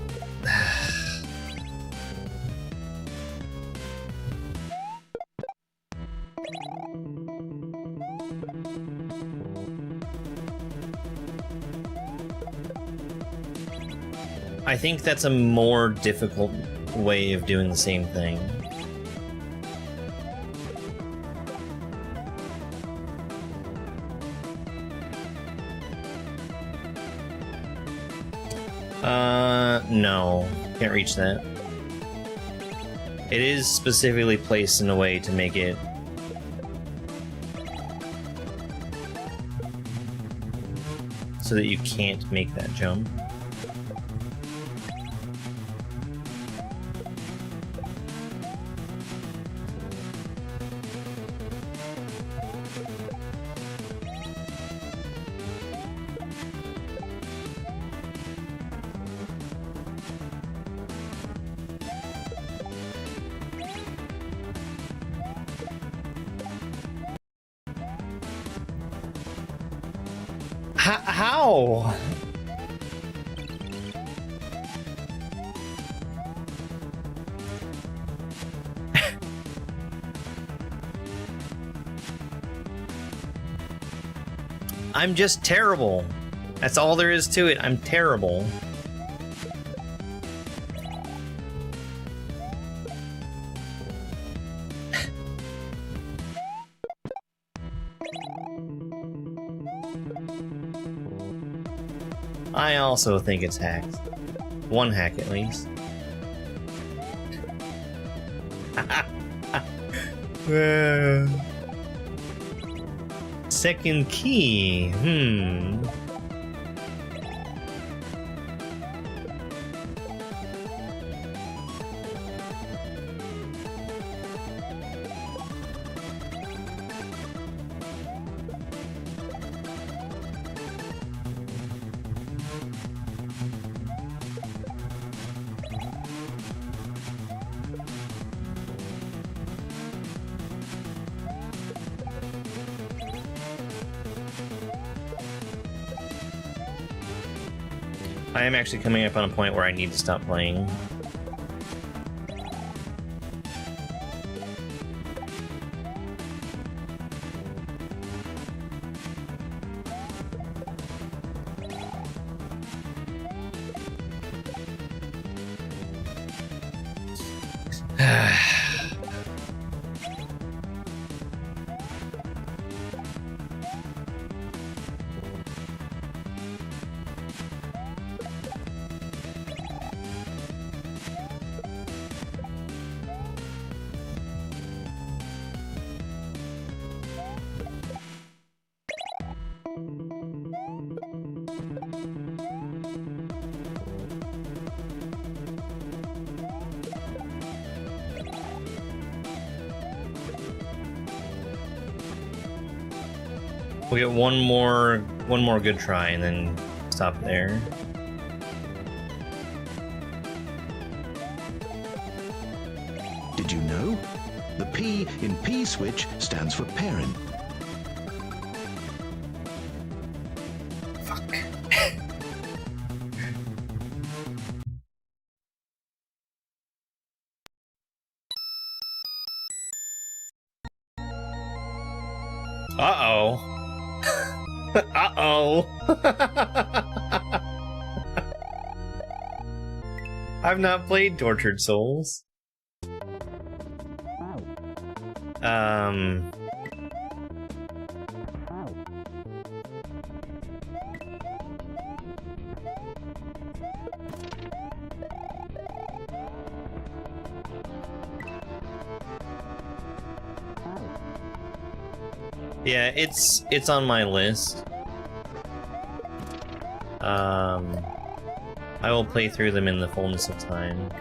[SPEAKER 1] I think that's a more difficult way of doing the same thing. No. Can't reach that. It is specifically placed in a way to make it... so that you can't make that jump. How? I'm just terrible. That's all there is to it. I'm terrible. I also think it's hacked. One hack at least. Second key. I am actually coming up on a point where I need to stop playing. We'll get one more good try and then stop there.
[SPEAKER 4] Did you know? P in P-switch stands for parent.
[SPEAKER 1] Fuck. Uh-oh. Uh-oh. I've not played Tortured Souls. Yeah, it's on my list. I will play through them in the fullness of time.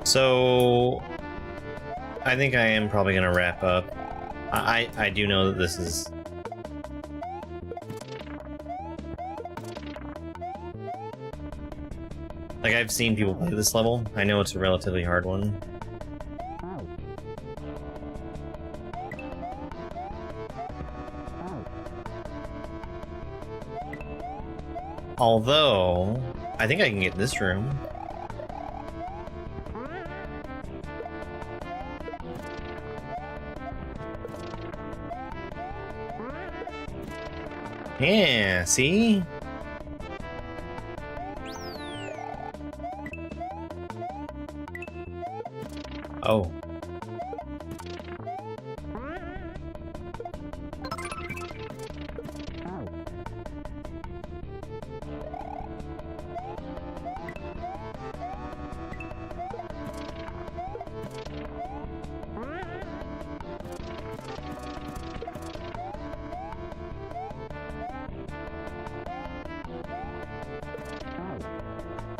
[SPEAKER 1] So, I think I am probably gonna wrap up. I do know that this is... Like, I've seen people play this level. I know it's a relatively hard one. Although, I think I can get this room. Yeah, see? Oh.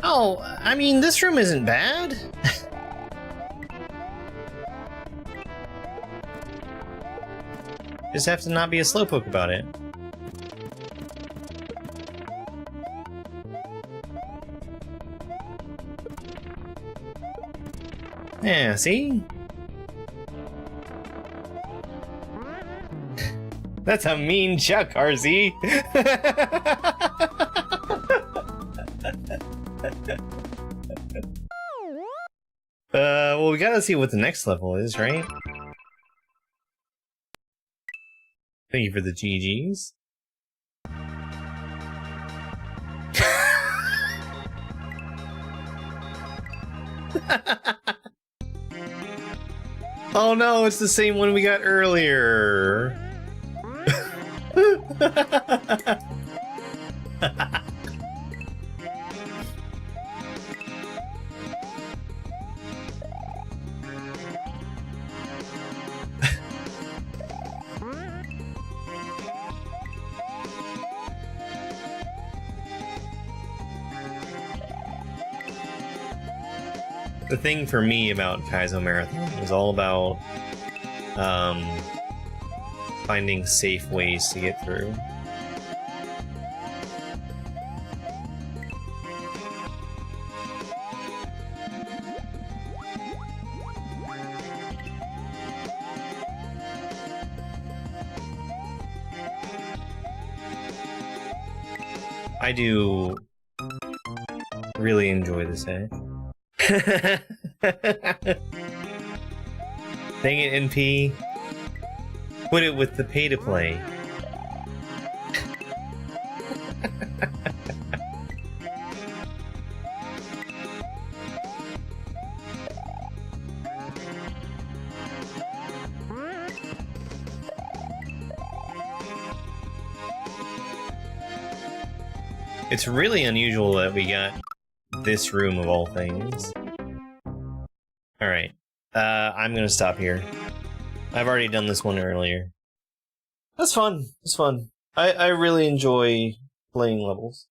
[SPEAKER 1] Oh, I mean, this room isn't bad. Just have to not be a slowpoke about it. Yeah, see? That's a mean chuck, RZ. Well, we gotta see what the next level is, right? Thank you for the GGs. Oh no, it's the same one we got earlier. The thing for me about Kaizo Marathon is all about finding safe ways to get through. I do really enjoy this edge. Dang it, NP. Put it with the pay-to-play. It's really unusual that we got this room of all things. Alright. I'm gonna stop here. I've already done this one earlier. That's fun. It's fun. I really enjoy playing levels.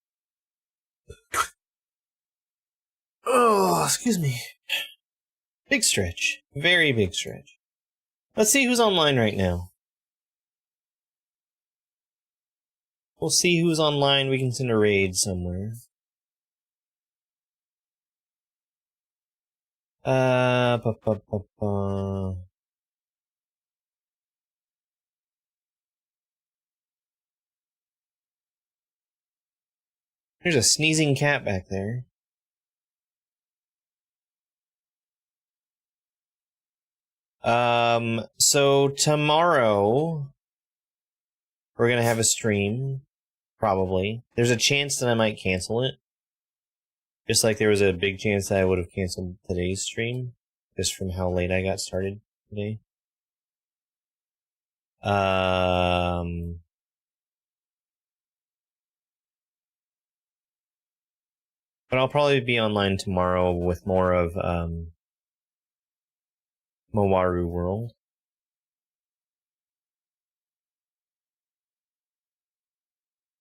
[SPEAKER 1] Oh, excuse me. Big stretch. Very big stretch. Let's see who's online right now. We'll see who's online. We can send a raid somewhere. Pa, pa, pa, pa. There's a sneezing cat back there. So tomorrow we're gonna have a stream, probably. There's a chance that I might cancel it. Just like there was a big chance that I would have canceled today's stream, just from how late I got started today. But I'll probably be online tomorrow with more of, Mawaru World.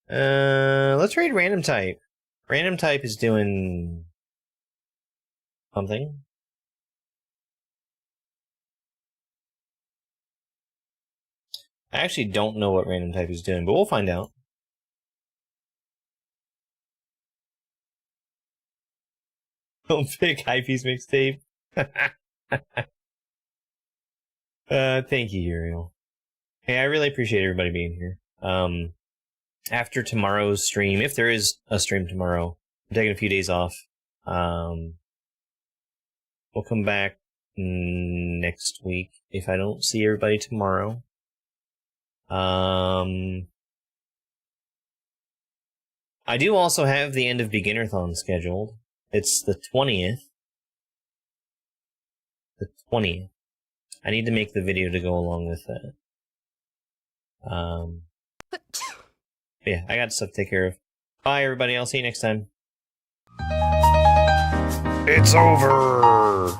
[SPEAKER 1] Let's read Random Type. Random Type is doing something. I actually don't know what Random Type is doing, but we'll find out. Don't pick Hype's mixtape. Thank you, Uriel. Hey, I really appreciate everybody being here. After tomorrow's stream, if there is a stream tomorrow, I'm taking a few days off. We'll come back next week if I don't see everybody tomorrow. I do also have the end of Beginnerthon scheduled. It's the 20th. The 20th. I need to make the video to go along with that. Yeah, I got stuff to take care of. Bye, everybody. I'll see you next time.
[SPEAKER 5] It's over!